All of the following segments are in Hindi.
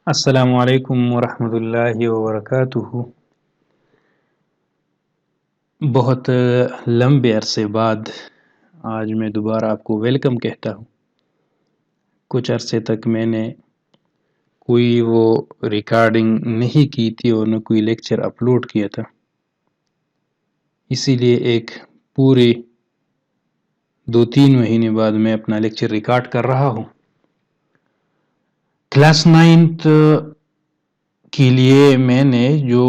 अस्सलामु अलैकुम वरहमतुल्लाहि वबरकातुहू। बहुत लंबे अरसे बाद आज मैं दोबारा आपको वेलकम कहता हूँ। कुछ अरसे तक मैंने कोई वो रिकॉर्डिंग नहीं की थी और न कोई लेक्चर अपलोड किया था, इसीलिए एक पूरे 2-3 महीने बाद मैं अपना लेक्चर रिकॉर्ड कर रहा हूँ। क्लास 9th के लिए मैंने जो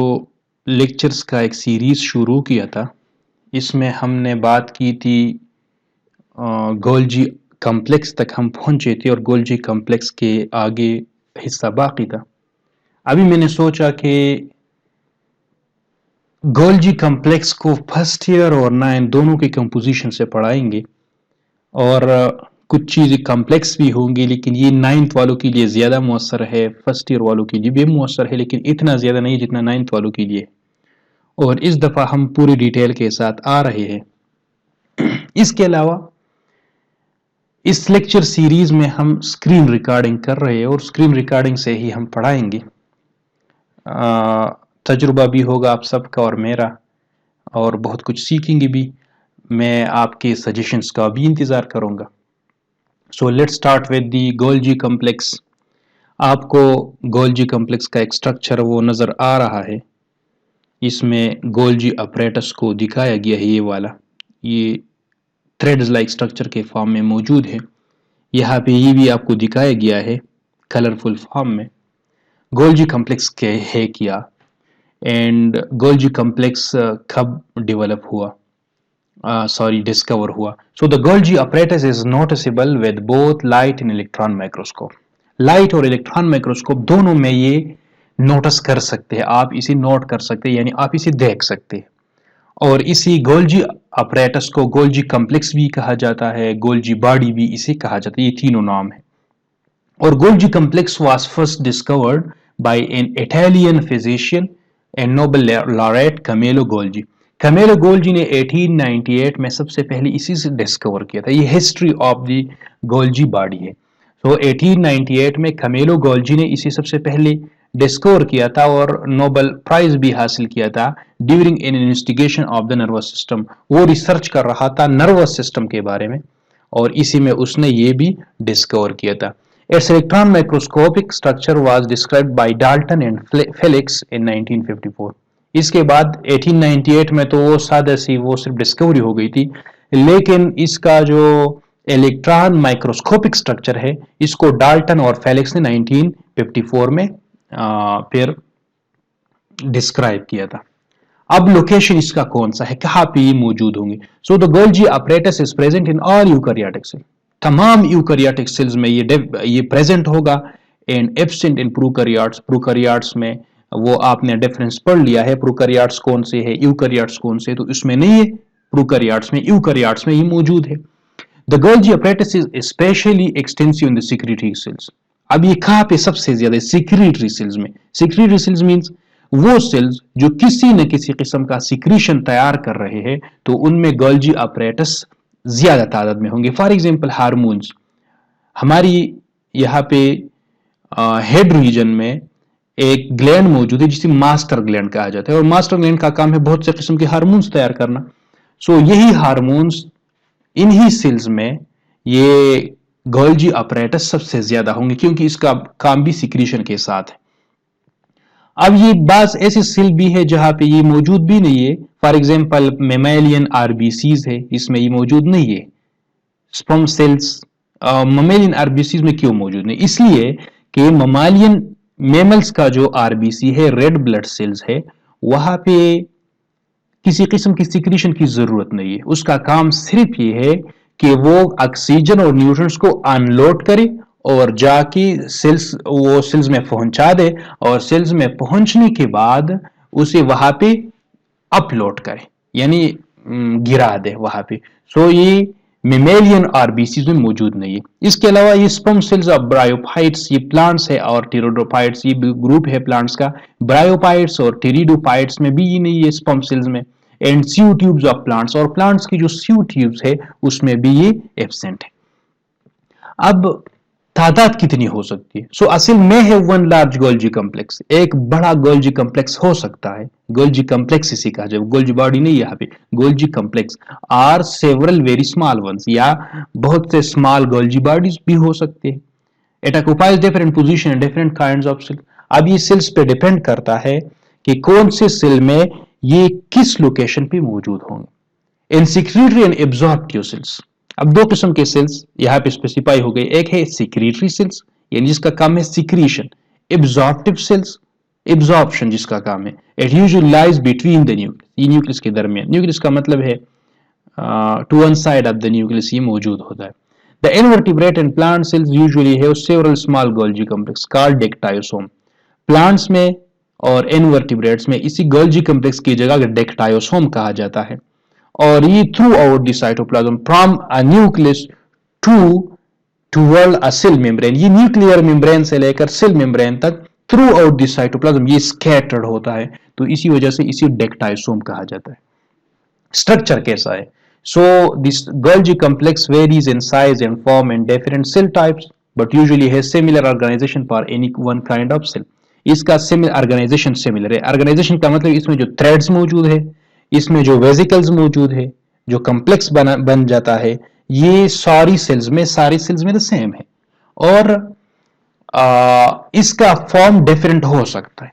लेक्चर्स का एक सीरीज़ शुरू किया था, इसमें हमने बात की थी गोल्जी कॉम्प्लेक्स तक हम पहुंचे थे और गोल्जी कॉम्प्लेक्स के आगे हिस्सा बाकी था। अभी मैंने सोचा कि गोल्जी कॉम्प्लेक्स को फर्स्ट ईयर और 9 दोनों की कंपोजिशन से पढ़ाएंगे और कुछ चीज़ें कॉम्प्लेक्स भी होंगी, लेकिन ये 9th वालों के लिए ज़्यादा मुअस्सर है, फर्स्ट ईयर वालों के लिए भी मुअस्सर है, लेकिन इतना ज़्यादा नहीं जितना 9th वालों के लिए। और इस दफ़ा हम पूरी डिटेल के साथ आ रहे हैं। इसके अलावा इस लेक्चर सीरीज में हम स्क्रीन रिकॉर्डिंग कर रहे हैं और स्क्रीन रिकॉर्डिंग से ही हम पढ़ाएंगे। तजुर्बा भी होगा आप सबका और मेरा, और बहुत कुछ सीखेंगे भी। मैं आपके सजेशंस का भी इंतज़ार करूंगा। So let's start with the Golgi complex. आपको गोल्जी कॉम्प्लेक्स का एक स्ट्रक्चर वो नज़र आ रहा है। इसमें गोल्जी अपरेटस को दिखाया गया है, ये वाला, ये थ्रेड्स लाइक स्ट्रक्चर के फॉर्म में मौजूद है। यहाँ पे ये भी आपको दिखाया गया है कलरफुल फॉर्म में। गोल्जी कॉम्प्लेक्स के है क्या एंड गोल्जी कॉम्प्लेक्स कब डेवलप हुआ, डिस्कवर हुआ। सो the Golgi apparatus is noticeable with both light and electron microscope. Light और इलेक्ट्रॉन माइक्रोस्कोप दोनों में ये नोटिस कर सकते हैं, आप इसे नोट कर सकते हैं, यानी आप इसे देख सकते हैं। और इसी गोल्जी अपरेटस को गोल्जी कॉम्प्लेक्स भी कहा जाता है, गोल्जी बॉडी भी इसे कहा जाता है, ये तीनों नाम है। और Golgi complex was first discovered by an Italian physician and Nobel laureate Camillo Golgi. Camillo Golgi ने 1898 में सबसे पहले इसी से डिस्कवर किया था। ये history of the Golgi body है। तो 1898 में कैमिलो गोल्जी ने इसे सबसे पहले डिस्कवर किया था और नोबेल प्राइज भी हासिल किया था during an investigation of the nervous system. वो रिसर्च कर रहा था नर्वस सिस्टम के बारे में और इसी में उसने ये भी डिस्कवर किया था। Its electron microscopic structure was described by Dalton and Felix in 1954। इसके बाद 1898 में तो वो सादा सी वो सिर्फ डिस्कवरी हो गई थी, लेकिन इसका जो इलेक्ट्रॉन माइक्रोस्कोपिक स्ट्रक्चर है इसको डाल्टन और फेलिक्स ने 1954 में फिर डिस्क्राइब किया था। अब लोकेशन इसका कौन सा है, कहाँ पे ये मौजूद होंगे। So the Golgi apparatus is present in all eukaryotic cell. तमाम यूकैरियोटिक सेल्स में ये प्रेजेंट होगा and absent in prokaryotes. Prokaryotes में वो आपने डिफरेंस पढ़ लिया है, प्रोकैरियोट्स कौन से है, यूकैरियोट्स कौन से, तो इसमें नहीं है प्रोकैरियोट्स में, यूकैरियोट्स में ये मौजूद है। The Golgi apparatus is specially extensive in the secretory cells. अब ये कहाँ पे सबसे ज्यादा, सेक्रेटरी सेल्स में। सेक्रेटरी सेल्स मींस वो सेल्स जो किसी न किसी किस्म का सिक्रीशन तैयार कर रहे हैं, तो उनमें गोल्जी अपरेटस ज्यादा तादाद में होंगे। फॉर एग्जांपल हार्मोन्स, हमारी यहाँ पे हेड रीजन में एक ग्लैंड मौजूद है जिसे मास्टर ग्लैंड कहा जाता है और मास्टर ग्लैंड का काम है बहुत से किस्म के हार्मोन्स तैयार करना। सो यही हार्मोन्स इन्हीं सेल्स में ये गोल्जी अपरेटस सबसे ज्यादा होंगे क्योंकि इसका काम भी सिक्रीशन के साथ है। अब ये बात ऐसी सेल भी है जहां पे ये मौजूद भी नहीं है। फॉर एग्जांपल मेमेलियन आरबीसीज है, इसमें ये मौजूद नहीं है। स्पर्म सेल्स ममेलियन आरबीसीज में क्यों मौजूद नहीं, इसलिए कि ममालियन मेमल्स का जो आरबीसी है, रेड ब्लड सेल्स है, वहां पे किसी किस्म की सिक्रीशन की जरूरत नहीं है। उसका काम सिर्फ ये है कि वो ऑक्सीजन और न्यूट्रिएंट्स को अनलोड करे और जाके सेल्स में पहुंचा दे और सेल्स में पहुंचने के बाद उसे वहां पे अपलोड करे, यानी गिरा दे वहां पे। सो ये मेमेलियन आरबीसी में मौजूद नहीं है। इसके अलावा ये स्पर्म सेल्स ऑफ ब्रायोफाइट्स, ये प्लांट्स है, और टेरिडोफाइट्स, ये ग्रुप है प्लांट्स का। ब्रायोफाइट्स और टेरिडोफाइट्स में भी ये नहीं है स्पर्म सेल्स में। And sieve tubes of plants, और प्लांट्स की जो सीयू ट्यूब्स है उसमें भी ये एब्सेंट है। अब तादाद कितनी हो सकती है? सो असल में है वन लार्ज गोल्जी कम्प्लेक्स, एक बड़ा गोल्जी कम्प्लेक्स हो सकता है। गोल्जी कम्प्लेक्स इसी कहा जाए, गोल्जी बॉडी नहीं, यहाँ पे Golgi complex are several very small ones, या बहुत से स्मॉल गोल्जी बॉडीज भी हो सकते हैं। It occupies different position, different kinds of cell. अब ये सेल्स पे डिपेंड करता है कि कौन से सेल में ये किस लोकेशन पे मौजूद होंगे। इन सिक्रीटरी एंड एब्जॉर्प्टिव सेल्स, अब दो किस्म के सेल्स यहाँ पे स्पेसिफाई हो गए। एक है सिक्रीटरी सेल्स, यानी जिसका काम है सिक्रीशन। एब्जॉर्प्टिव सेल्स, एब्जॉर्प्शन जिसका काम है। It usually lies between the nucleus, ये न्यूक्लियस के दरमियान, न्यूक्लियस का मतलब है to one side of the nucleus ये मौजूद होता है। The invertebrate and plant cells usually have several small Golgi complex called dictyosome. Plants में और invertebrates में इसी Golgi complex की जगह dictyosome कहा जाता है, और ये throughout the cytoplasm from a nucleus to toward a cell membrane, ये न्यूक्लियर मेम्ब्रेन से लेकर सेल मेम्ब्रेन तक throughout the cytoplasm ये scattered होता है, तो इसी वजह से इसी dictyosome कहा जाता है। स्ट्रक्चर कैसा है? So this Golgi complex varies in size and form in different cell types, but usually has similar organization for any one kind of cell. इसका ऑर्गेनाइजेशन सिमिलर है। ऑर्गेनाइजेशन का मतलब इसमें जो थ्रेड्स मौजूद है, इसमें जो वेजिकल्स मौजूद है, जो कम्प्लेक्स बन जाता है, ये सारी सेल्स में तो सेम है। और इसका फॉर्म डिफरेंट हो सकता है,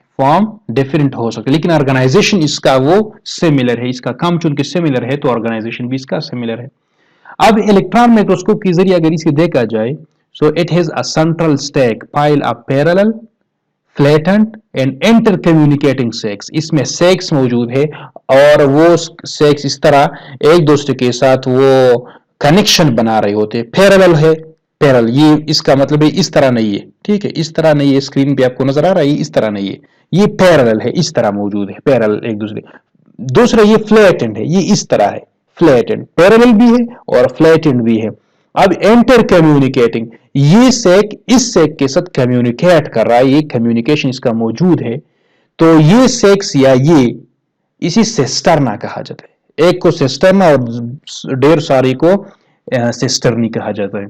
लेकिन ऑर्गेनाइजेशन इसका वो सिमिलर है। इसका काम चूंकि सिमिलर है तो ऑर्गेनाइजेशन भी इसका सिमिलर है। अब इलेक्ट्रॉन माइक्रोस्कोप के जरिए अगर इसे देखा जाए, so it has a central stack pile of parallel flattened and inter communicating sex. इसमें सेक्स मौजूद है और वो सेक्स इस तरह एक दूसरे के साथ वो कनेक्शन बना रहे होते हैं। पैरेलल है, पैरेलल ये इसका मतलब है इस तरह नहीं है, ठीक है, इस तरह नहीं है, स्क्रीन पे आपको नजर आ रहा है, इस तरह नहीं है, ये पैरेलल है, इस तरह मौजूद है, पैरेलल एक दूसरे। दूसरा ये फ्लैटेंड है, ये इस तरह है, फ्लैटेंड, पैरेलल भी है और फ्लैटेंड भी है। अब एंटर कम्युनिकेटिंग, ये सेक इस सेक के साथ कम्युनिकेट कर रहा है, ये कम्युनिकेशन इसका मौजूद है, तो ये सेक्स या ये इसी सिस्टर्ना कहा जाता है। एक को सिस्टर्ना और ढेर सारी को सिस्टर्नी कहा जाता है।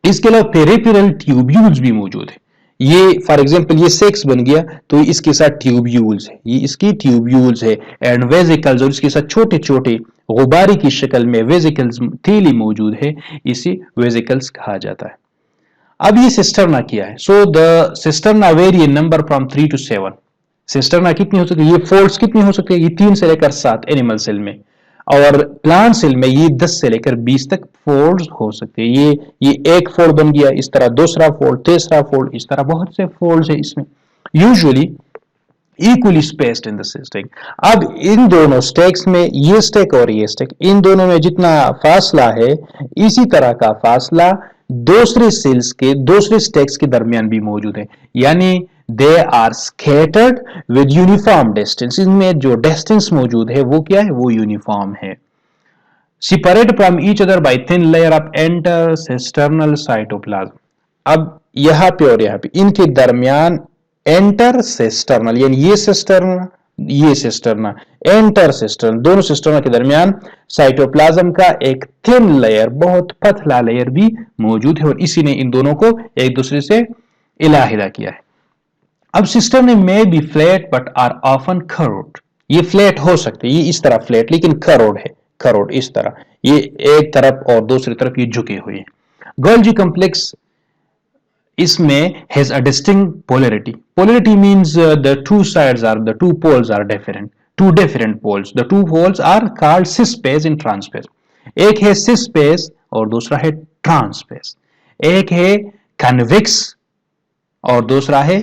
इसके अलावा पेरिफेरल ट्यूब्यूल्स भी मौजूद है। ये फॉर एग्जांपल ये सेक्स बन गया तो इसके साथ ट्यूब्यूल्स है, ये इसकी ट्यूब्यूल्स है, एंड वेजिकल्स, और इसके साथ छोटे छोटे गुब्बारे की शक्ल में वेजिकल्स थैली मौजूद है, इसे वेजिकल्स कहा जाता है। अब ये सिस्टर्ना क्या है? So the cisterna very in number from 3 to 7। Cisterna कितनी हो सकती है? ये फोल्ड्स कितनी हो सकती है? ये 3 से लेकर 7 एनिमल सेल में, और प्लांट सेल में ये 10 से लेकर 20 तक फोल्ड्स हो सकते हैं। ये एक फोल्ड बन गया, इस तरह दूसरा फोल्ड, तीसरा फोल्ड, इस तरह बहुत से फोल्ड्स है इसमें, usually equally spaced in the stack. अब इन दोनों स्टैक्स में, ये स्टैक और ये स्टैक, इन दोनों में जितना फासला है, इसी तरह का फासला दूसरे सेल्स के दूसरे स्टैक्स के दरमियान भी मौजूद है, यानी they are scattered with uniform distance. इनमें जो डिस्टेंस मौजूद है वो क्या है? वो यूनिफॉर्म है। Separate from each other by thin layer of intercisternal cytoplasm. अब यहां पे और यहां पे इनके दरमियान इंटरसिस्टर्नल, यानी ये सिस्टर्ना, ये सिस्टर्ना, इंटरसिस्टर्नल, दोनों सिस्टर्ना के दरमियान साइटोप्लाज्म का एक थिन लेयर, बहुत पतला लेयर भी मौजूद है, और इसी ने इन दोनों को एक दूसरे से इलाहिदा किया है। अब सिस्टर्ना में be flat but are often curved. ये फ्लैट हो सकते, ये इस तरह फ्लैट, लेकिन कर्व्ड है, कर्व्ड इस तरह, ये एक तरफ और दूसरी तरफ ये झुके हुए हैं। गोल्जी कॉम्प्लेक्स इसमें has a distinct polarity. Polarity means the two sides are, the two poles are different. Two different poles. The two poles are called cis phase and trans phase. एक है cis phase और दूसरा है trans phase. एक है convex और दूसरा है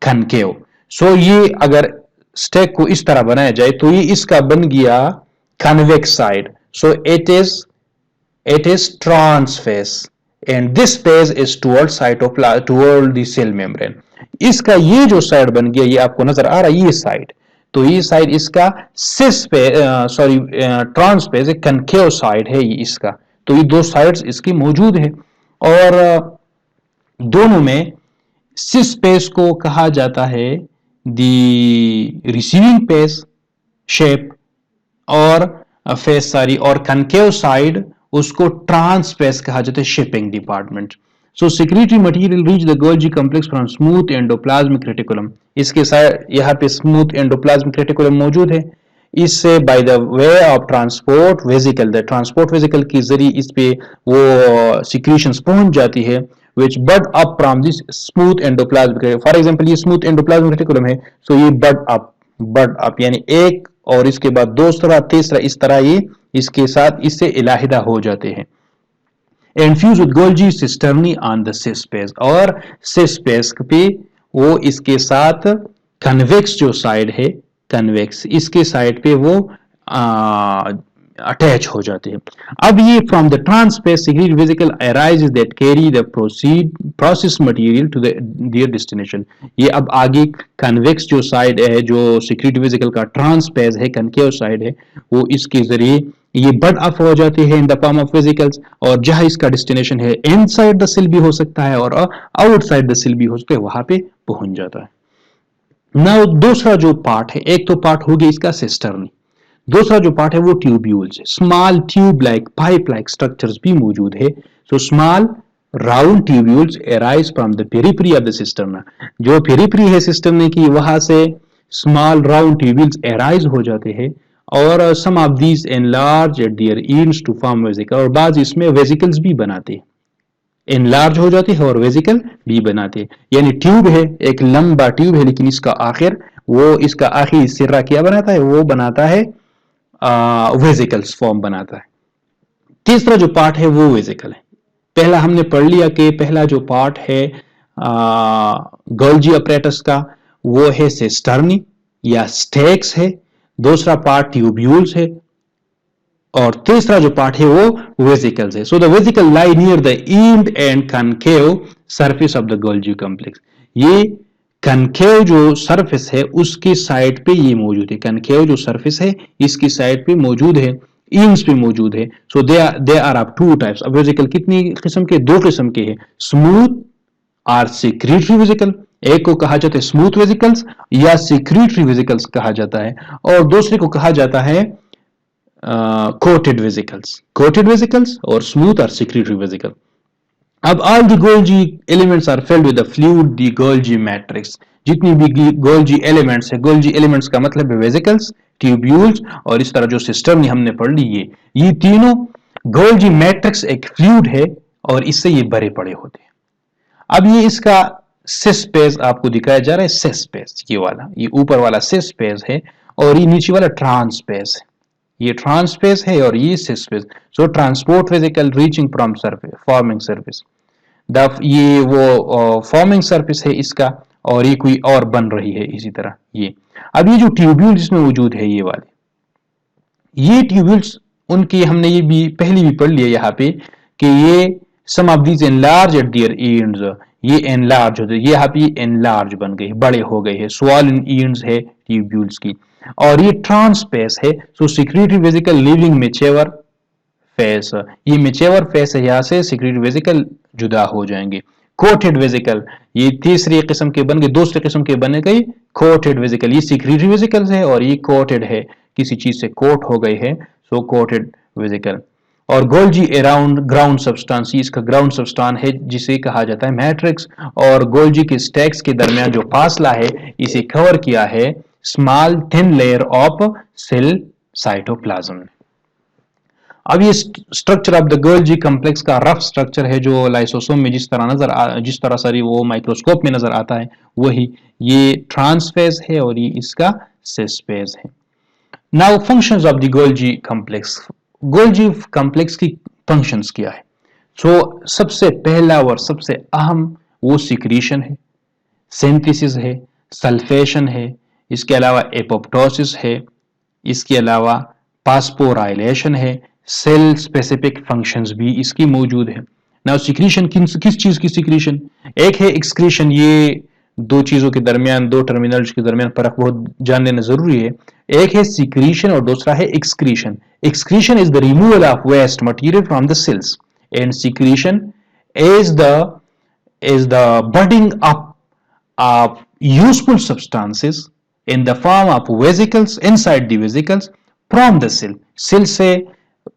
concave. So ये अगर स्टेक को इस तरह बनाया जाए तो ये इसका बन गया convex side. So it is trans phase. And this phase is toward cytoplasm, toward the cell membrane. इसका ये जो साइड बन गया, ये आपको नजर आ रहा है, ये साइड, तो ये साइड इसका सिस पे sorry trans face, concave side है ये इसका, तो ये दो साइड्स इसकी मौजूद है, और दोनों में सिस पेस को कहा जाता है दी रिसीविंग पेस शेप, और फेस सारी, और कनकेव साइड उसको ट्रांसपेस कहा जाता है, shipping department. So secretory material reach the Golgi complex from smooth endoplasmic reticulum. इसके साथ यहाँ पे smooth endoplasmic reticulum मौजूद है. इससे by the way of transport vesicle, the transport vesicle के जरिए इस पे वो secretions पहुंच जाती है, which bud up from this smooth endoplasmic. For example ये smooth endoplasmic reticulum है, so ये bud up यानी एक और इसके बाद दूसरा तीसरा इस तरह ये इसके साथ इससे इलाहिदा हो जाते हैं. And fuse with Golgi cisternae on the cis space, और सिस स्पेस पे वो इसके साथ कन्वेक्स जो साइड है, कन्वेक्स इसके साइड पे वो अटैच हो जाते हैं. अब ये from the trans face secrete vesicle arises that carry the process material to their destination. ये अब आगे कन्वेक्स जो साइड है, जो सिक्रीट वेसिकल का ट्रांसपेस है, कनकेव साइड है, वो इसके जरिए ये बड अप हो जाते हैं in the form of vesicles, और जहां इसका डेस्टिनेशन है इनसाइड द सेल भी हो सकता है और आउटसाइड द सेल भी हो सकता है, वहां पे पहुंच जाता है. नाउ दूसरा जो पार्ट है, एक तो पार्ट हो गया इसका सिस्टर्नी, दूसरा जो पार्ट है वो ट्यूब्यूल्स है. Small tube like pipe like structures भी मौजूद है. So small round tubules arise from the periphery of the cisterna. जो पेरिफेरी है सिस्टर्ना की, वहां से स्मॉल राउंड ट्यूब्यूल्स अराइज हो जाते हैं, और some of these enlarge at their ends to form vesicle, और बाद इसमें वेसिकल्स भी बनाते हैं, एनलार्ज हो जाते हैं और वेसिकल भी बनाते हैं. यानी ट्यूब है, एक लंबा ट्यूब है, लेकिन इसका आखिरी सिरा क्या बनाता है, वो बनाता है वेसिकल्स फॉर्म बनाता है. तीसरा जो पार्ट है वो वेसिकल है. पहला हमने पढ़ लिया कि पहला जो पार्ट है गोल्जी अपरेटस का, वो है सिस्टर्नी या स्टेक्स है. दूसरा पार्ट ट्यूब्यूल्स है, और तीसरा जो पार्ट है वो वेसिकल्स है. So the vesicle lie near the end and concave surface of the Golgi complex. ये कनकेव जो सरफेस है उसकी साइड पे ये मौजूद है. कनकेव जो सरफेस है इसकी साइड पे मौजूद है, एंड्स पे मौजूद है. So they are of two types. अब वेसिकल कितनी किस्म के, दो किस्म के हैं, स्मूथ और सिक्रीटरी वेसिकल. एक को कहा जाता है स्मूथ वेसिकल्स या सिक्रीटरी वेसिकल्स कहा जाता है, और दूसरे को कहा जाता है कोटेड वेसिकल्स और स्मूथ और सिक्रीटरी वेसिकल. अब all the Golgi elements are filled with the fluid the Golgi matrix. जितनी भी गोल्जी एलिमेंट्स है, गोल्जी एलिमेंट्स का मतलब है वेसिकल्स, ट्यूब्यूल्स और इस तरह जो सिस्टम हमने पढ़ ली, ये तीनों गोल्जी मैट्रिक्स एक फ्लूइड है और इससे ये भरे पड़े होते हैं. अब ये इसका सिस स्पेस आपको दिखाया जा रहा है, सिस स्पेस ये वाला, ये ऊपर वाला सिस स्पेस है और ये नीचे वाला ट्रांस स्पेस है. ये ट्रांस स्पेस है और ये cis space. So transport vesicle reaching from surface forming surface. ये वो फॉर्मिंग सरफेस है इसका, और ये कोई और बन रही है इसी तरह ये. अब ये जो ट्यूब्यूल जिसमें मौजूद है, ये वाले ये ट्यूब्यूल्स, उनकी हमने ये भी पहले भी पढ़ लिया यहाँ पे कि ये some of these enlarge at their ends, ये एनलार्ज होते, ये यहाँ पे एनलार्ज बन गए, बड़े हो गए हैं. स्वॉलन एंड्स है ट्यूब्यूल्स की, और ये ट्रांसपेस है. So secretory vesicle living mature face, ये मेच्योर फेस है, यहाँ से सिक्रीटरी वेसिकल जुदा हो जाएंगे. कोटेड वेसिकल, ये तीसरी किस्म के बन गए, दूसरे किस्म के बन गए कोटेड वेसिकल. ये सिक्रीटरी वेसिकल्स है और ये कोटेड है, किसी चीज से कोट हो गए हैं, सो कोटेड वेसिकल. और गोल्जी अराउंड ग्राउंड सब्सटेंस, इसका ग्राउंड सब्सटेंस है जिसे कहा जाता है मैट्रिक्स, और गोल्जी के स्टैक्स के दरमियान जो फासला है इसे कवर किया है small thin layer of cell cytoplasm. अब ये structure of the Golgi complex का रफ स्ट्रक्चर है, जो लाइसोसोम में जिस तरह सारी वो माइक्रोस्कोप में नजर आता है, वही ये ट्रांसफेज है और ये इसका सिस फेज है. Now functions of the Golgi complex. Golgi complex की फंक्शंस क्या है? सो सबसे पहला और सबसे अहम वो सिक्रीशन है, सिंथेसिस है, सल्फेशन है, इसके अलावा एपोप्टोसिस है, इसके अलावा फास्फोराइलेशन है, सेल स्पेसिफिक फंक्शंस भी इसकी मौजूद है. नाउ सिक्रीशन किस चीज की सिक्रीशन? एक है एक्सक्रीशन. ये दो चीजों के दरमियान, दो टर्मिनल्स के दरमियान फर्क बहुत जान लेना जरूरी है. एक है सिक्रीशन और दूसरा है excretion. Excretion is the removal of waste material from the cells, and secretion is the budding up of useful substances in the form of vesicles inside the vesicles from the cell. Cell से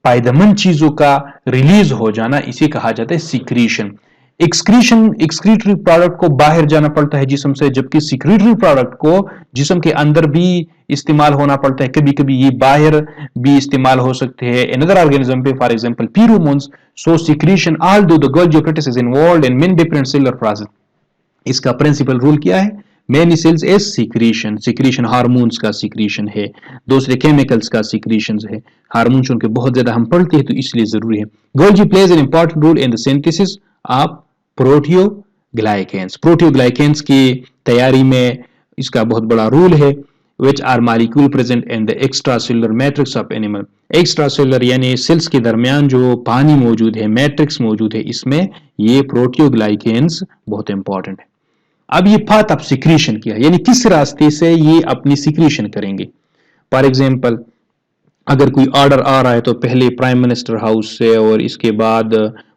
फायदेमंद चीजों का रिलीज हो जाना, इसे कहा जाता है सिक्रीशन. एक्सक्रीटरी प्रोडक्ट को बाहर जाना पड़ता है जिस्म से, जबकि सिक्रीटरी प्रोडक्ट को जिस्म के अंदर भी इस्तेमाल होना पड़ता है, कभी कभी ये बाहर भी इस्तेमाल हो सकते हैं अनदर ऑर्गेनिज्म पे, for example pheromones. So secretion although the Golgi apparatus is involved in many different cellular process. इसका प्रिंसिपल रूल क्या है? Many cells as secretion, secretion hormones का सिक्रीशन है, दूसरे केमिकल्स का सिक्रीशन है। हार्मोन्स उनके बहुत ज्यादा हम पढ़ते हैं तो इसलिए जरूरी है। Golgi plays an important role in the synthesis of proteoglycans. Proteoglycans की तैयारी में इसका बहुत बड़ा रोल है। which are molecule present in the extracellular matrix of animal। extracellular यानी सेल्स के दरमियान जो पानी मौजूद है, मैट्रिक्स मौजूद है, इसमें ये प्रोटियोग्लाइकेंस बहुत इंपॉर्टेंट है। अब ये पाथ ऑफ सिक्रीशन किया, यानी किस रास्ते से ये अपनी सिक्रीशन करेंगे। फॉर एग्जांपल अगर कोई ऑर्डर आ रहा है तो पहले प्राइम मिनिस्टर हाउस से, और इसके बाद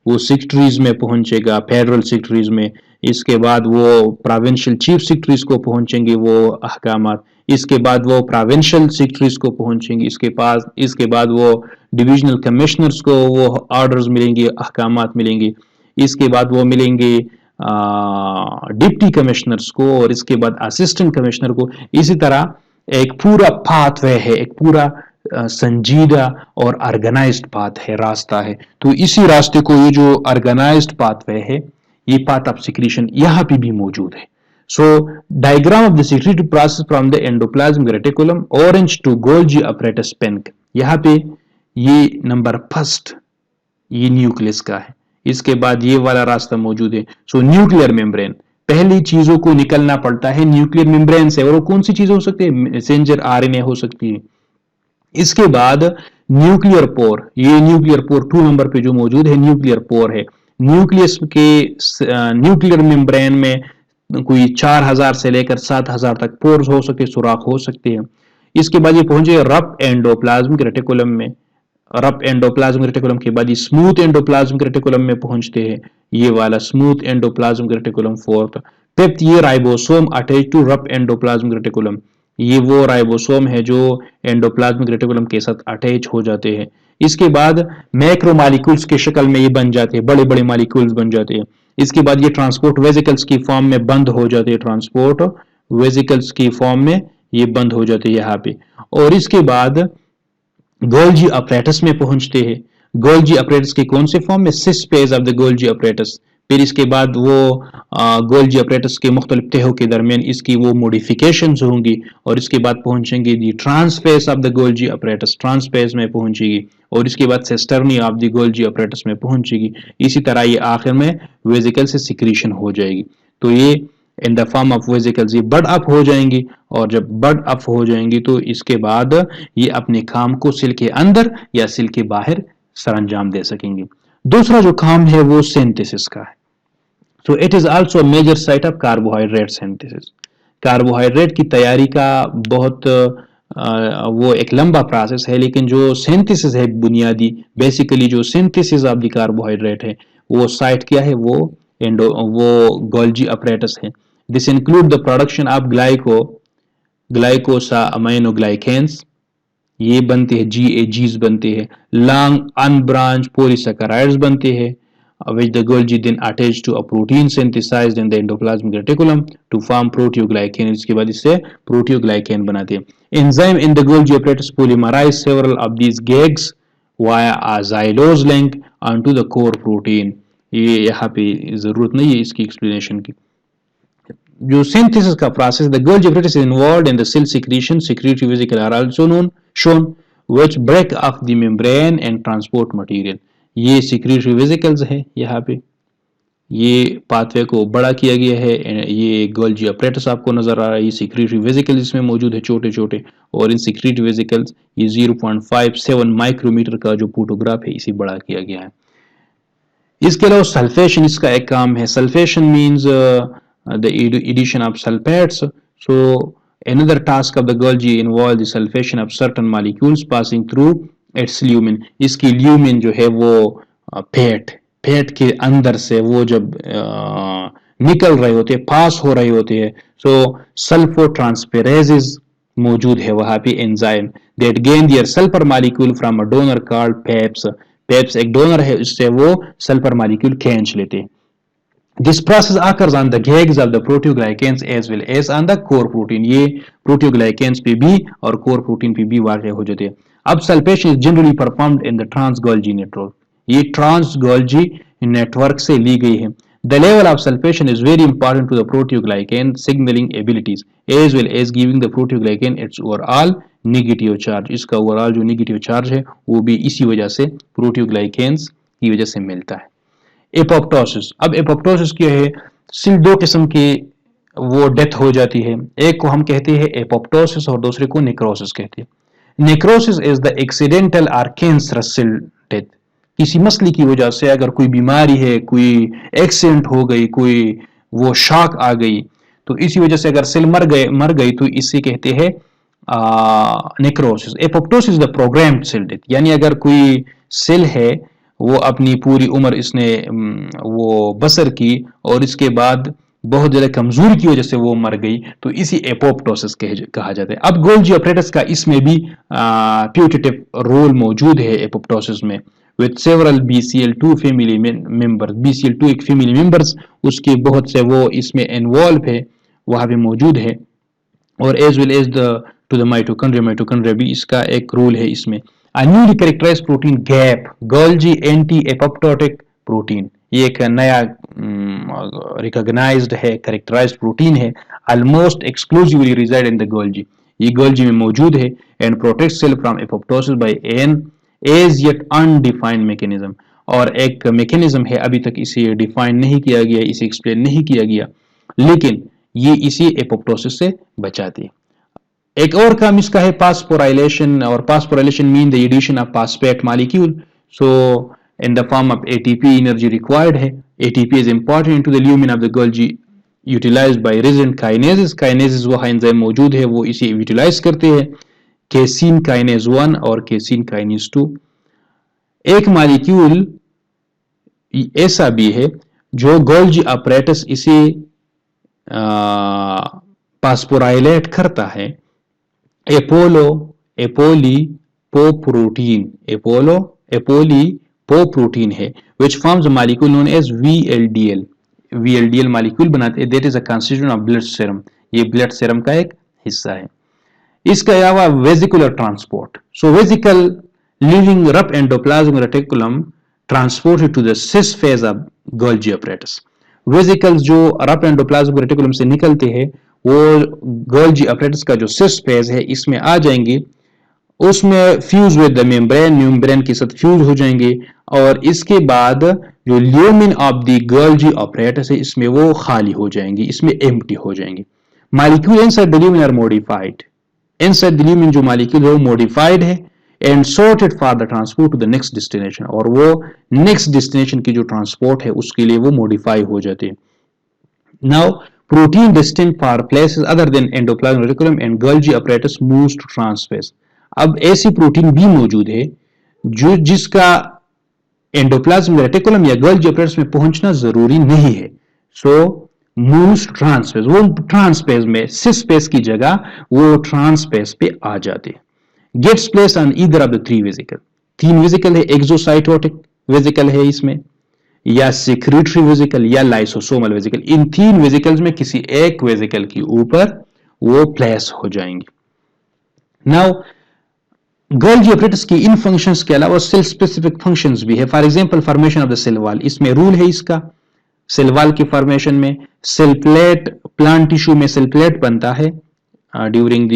वो सेक्रेटरीज में पहुंचेगा, फेडरल सेक्रेटरीज में, इसके बाद वो प्रोविंशियल चीफ सेक्रेटरीज को पहुंचेंगे वो अहकामात, इसके बाद वो प्रोविंशियल सेक्रेटरीज को पहुंचेंगे, इसके बाद वो डिविजनल कमिश्नर्स को वो ऑर्डर्स मिलेंगे, अहकामात मिलेंगे, इसके बाद वो मिलेंगे डिप्टी कमिश्नर्स को, और इसके बाद असिस्टेंट कमिश्नर को। इसी तरह एक पूरा पाथवे है, एक पूरा संजीदा और ऑर्गेनाइज्ड पाथ है, रास्ता है। तो इसी रास्ते को, ये जो ऑर्गेनाइज्ड पाथवे है, ये पाथ ऑफ सिक्रीशन यहां पे भी मौजूद है। So diagram of the secretory process from the endoplasm reticulum orange to Golgi apparatus pink. यहां पे ये नंबर फर्स्ट ये न्यूक्लियस का है, इसके बाद ये वाला रास्ता मौजूद है। सो न्यूक्लियर मेम्ब्रेन, पहली चीजों को निकलना पड़ता है न्यूक्लियर मेम्ब्रेन से, और वो कौन सी चीज हो सकती है? मैसेंजर आरएनए हो सकती है। इसके बाद न्यूक्लियर पोर, ये न्यूक्लियर पोर 2 नंबर पे जो मौजूद है न्यूक्लियर पोर है। न्यूक्लियस के न्यूक्लियर मेम्ब्रेन में कोई 4000 से लेकर 7000 तक पोर्स हो सके, सुराख हो सकते हैं। इसके बाद ये पहुंचे रफ एंडोप्लाज्मिक रेटिकुलम में, रफ एंडोप्लाज्मिक रेटिकुलम के बाद ये स्मूथ एंडोप्लाज्मिक रेटिकुलम में पहुंचते हैं, ये वाला smooth endoplasmic reticulum fourth. Fifth ये ribosome attach to rough endoplasmic reticulum, ये वो राइबोसोम है जो एंडोप्लाज्मिक रेटिकुलम के साथ अटैच हो जाते हैं। इसके बाद मैक्रोमॉलिक्यूल्स के शक्ल में ये बन जाते हैं, बड़े बड़े मॉलिक्यूल्स बन जाते हैं। इसके बाद ये ट्रांसपोर्ट वेजिकल्स की फॉर्म में बंद हो जाते हैं, ट्रांसपोर्ट वेजिकल्स की फॉर्म में ये बंद हो जाते हैं यहाँ पे। और इसके बाद गोल्जी apparatus में पहुंचते हैं। गोल्जी apparatus के कौन से फॉर्म में? Cis phase of the Golgi apparatus। फिर इसके बाद वो गोल्जी apparatus के मुख्तलिफ तहों के दरमियान इसकी वो मॉडिफिकेशंस होंगी, और इसके बाद पहुंचेंगे the trans face of the Golgi apparatus, trans face में पहुंचेगी, और इसके बाद cisternae of the Golgi apparatus में पहुंचेगी। इसी तरह ये आखिर में वेजिकल से सिक्रीशन हो जाएगी। तो ये in the form of vesicles ये बड अप हो जाएंगी, और जब बड अप हो जाएंगी तो इसके बाद ये अपने काम को सेल के अंदर या सेल के बाहर सरअंजाम दे सकेंगे। दूसरा जो काम है वो सिंथेसिस का है। So it is also major site of carbohydrate synthesis. Carbohydrate की तैयारी का बहुत वो एक लंबा प्रोसेस है, लेकिन जो सिंथेसिस है बुनियादी, बेसिकली जो सिंथेसिस ऑफ द कार्बोहाइड्रेट है वो साइट क्या है? वो गोल्जी apparatus है। This include the production of glycosaminoglycans, ये बनते हैं, GAGs बनते हैं, लॉन्ग अनब्रांच पॉलीसैकेराइड्स बनते हैं, which the Golgi then attached to a protein synthesized in the endoplasmic reticulum to form proteoglycan। इसके बाद इससे प्रोटियोग्लाइकेन बनाते हैं। Enzyme in the Golgi apparatus polymerize several of these GAGs via a xylose link onto the core protein। ये यहाँ पे जरूरत नहीं है इसकी एक्सप्लेनेशन की। जो सिंथेसिस का process, the Golgi apparatus is involved in the cell secretion, secretory vesicles are also shown which break off the membrane and transport material। ये secretory vesicles है, यहाँ पे ये पाथवे को बड़ा किया गया है। ये गोल्जी apparatus आपको नजर आ रहा है, ये secretory vesicles इसमें मौजूद है छोटे छोटे, और इन secretory vesicles ये 0.57 माइक्रोमीटर का जो फोटोग्राफ है इसे बड़ा किया गया है। इसके अलावा सल्फेशन इसका एक काम है। Sulfation means the addition of sulfates। So another task of the Golgi involves the sulfation of certain molecules passing through its lumen। इसकी lumen जो है वो फैट के अंदर से वो जब निकल रहे होते हैं, पास हो रहे होते हैं, so sulfotransferases मौजूद है वहां पे enzyme that gain their sulfur molecule from a donor called PEPs। PEPs एक डोनर है, इससे वो सल्फर मॉलिक्यूल खींच लेते हैं। This process occurs on the gags of the proteoglycans as well as on the core protein. ये proteoglycans पे भी और core protein पे भी वाक़ हो जाते हैं. अब sulphation is generally performed in the trans-Golgi network. ये trans-Golgi network से ली गई है. The level of sulfation is very important to the proteoglycan signaling abilities as well as giving the proteoglycan its overall negative charge. इसका overall जो negative charge है वो भी इसी वजह से proteoglycans की वजह से मिलता है. एपोप्टोसिस. अब एपोप्टोसिस क्या है? सिर्फ दो किस्म की वो डेथ हो जाती है. एक को हम कहते हैं एपोप्टोसिस और दूसरे को नेक्रोसिस कहते हैं. नेक्रोसिस इज द एक्सीडेंटल और कैंसरस सेल डेथ. किसी मसले की वजह से अगर कोई बीमारी है, कोई एक्सीडेंट हो गई, कोई वो शॉक आ गई, तो इसी वजह से अगर सेल मर गई तो इसे कहते हैं necrosis. Apoptosis the programmed cell death. यानी अगर कोई सेल है वो अपनी पूरी उम्र इसने वो बसर की और इसके बाद बहुत ज़्यादा कमजोरी की वजह से वो मर गई, तो इसी एपोप्टोसिस कहा जाता है. अब गोल्जी ऑपरेटस का इसमें भी प्यूटेटिव रोल मौजूद है एपोप्टोसिस में, with several BCL2 family members. BCL2 एक फैमिली मेंबर्स उसके बहुत से वो इसमें इन्वॉल्व है, वहाँ पे मौजूद है. और as well as the to the mitochondria भी इसका एक रोल है इसमें. A newly characterized protein GAP, Golgi anti-apoptotic protein. ये एक नया रिकॉग्नाइज्ड है, characterized protein है, almost exclusively reside in the Golgi. ये Golgi में मौजूद है and protects cell from apoptosis by an as yet undefined mechanism. और एक mechanism है, अभी तक इसे define नहीं किया गया, इसे explain नहीं किया गया, लेकिन ये इसी apoptosis से बचाती है. एक और काम इसका है phosphorylation, और phosphorylation mean the addition of phosphate molecule. So in the form of ATP energy required है. ATP is important into the lumen of the Golgi utilized by resident kinases. Kinases वो एंजाइम मौजूद है, वो इसे यूटिलाइज करते हैं. कैसीन काइनेज 1 और कैसीन काइनेज 2. एक मॉलिक्यूल ऐसा भी है जो गोल्जी apparatus इसे फास्फोराइलेट करता है. एपोलिपोप्रोटीन है, which forms a molecule known as VLDL. VLDL molecule बनाते हैं, that is a constituent of blood serum. ये blood serum का एक हिस्सा है. इसके अलावा vesicular transport. So vesicle leaving rough endoplasmic reticulum transported to the cis phase of Golgi apparatus. Vesicles जो रफ एंडोप्लाज्मिक रेटिकुलम से निकलते हैं वो गोल्जी apparatus का जो सिस फेज है इसमें आ जाएंगे, उसमें फ्यूज विद द मेम्ब्रेन के साथ फ्यूज हो जाएंगे, और इसके बाद जो lumen of the Golgi apparatus है इसमें वो खाली हो जाएंगी, इसमें एम्प्टी हो जाएंगी. Molecule inside the lumen are modified. Inside the lumen जो मॉलिक्यूल है वो मॉडिफाइड है and sorted for the transport to the next destination, और वो नेक्स्ट डेस्टिनेशन की जो ट्रांसपोर्ट है उसके लिए वो मॉडिफाई हो जाते हैं. Now protein destined for places other than endoplasmic reticulum and Golgi apparatus moves to trans face. अब ऐसी प्रोटीन भी मौजूद है जो जिसका एंडोप्लाज्मिक रेटिकुलम या गोल्जी apparatus में पहुंचना जरूरी नहीं है. सो मूव्स टू ट्रांसफेज, वो ट्रांसफेज में सिस स्पेस की जगह वो ट्रांसफेज पे आ जाते. Gets place on either of the three vesicle. 3 vesicle है, एक्सोसाइटोटिक वेसिकल है इसमें, या सेक्रेटरी वेसिकल या लाइसोसोमल वेसिकल. इन 3 वेसिकल्स में किसी एक वेसिकल के ऊपर वो प्लेस हो जाएंगे. नाउ गोल्जी apparatus की इन फंक्शंस के अलावा सेल स्पेसिफिक फंक्शंस भी है. For example formation of the cell wall, इसमें रूल है इसका. सेल वॉल के फॉर्मेशन में सेल प्लेट, प्लांट टिश्यू में सेल प्लेट बनता है ड्यूरिंग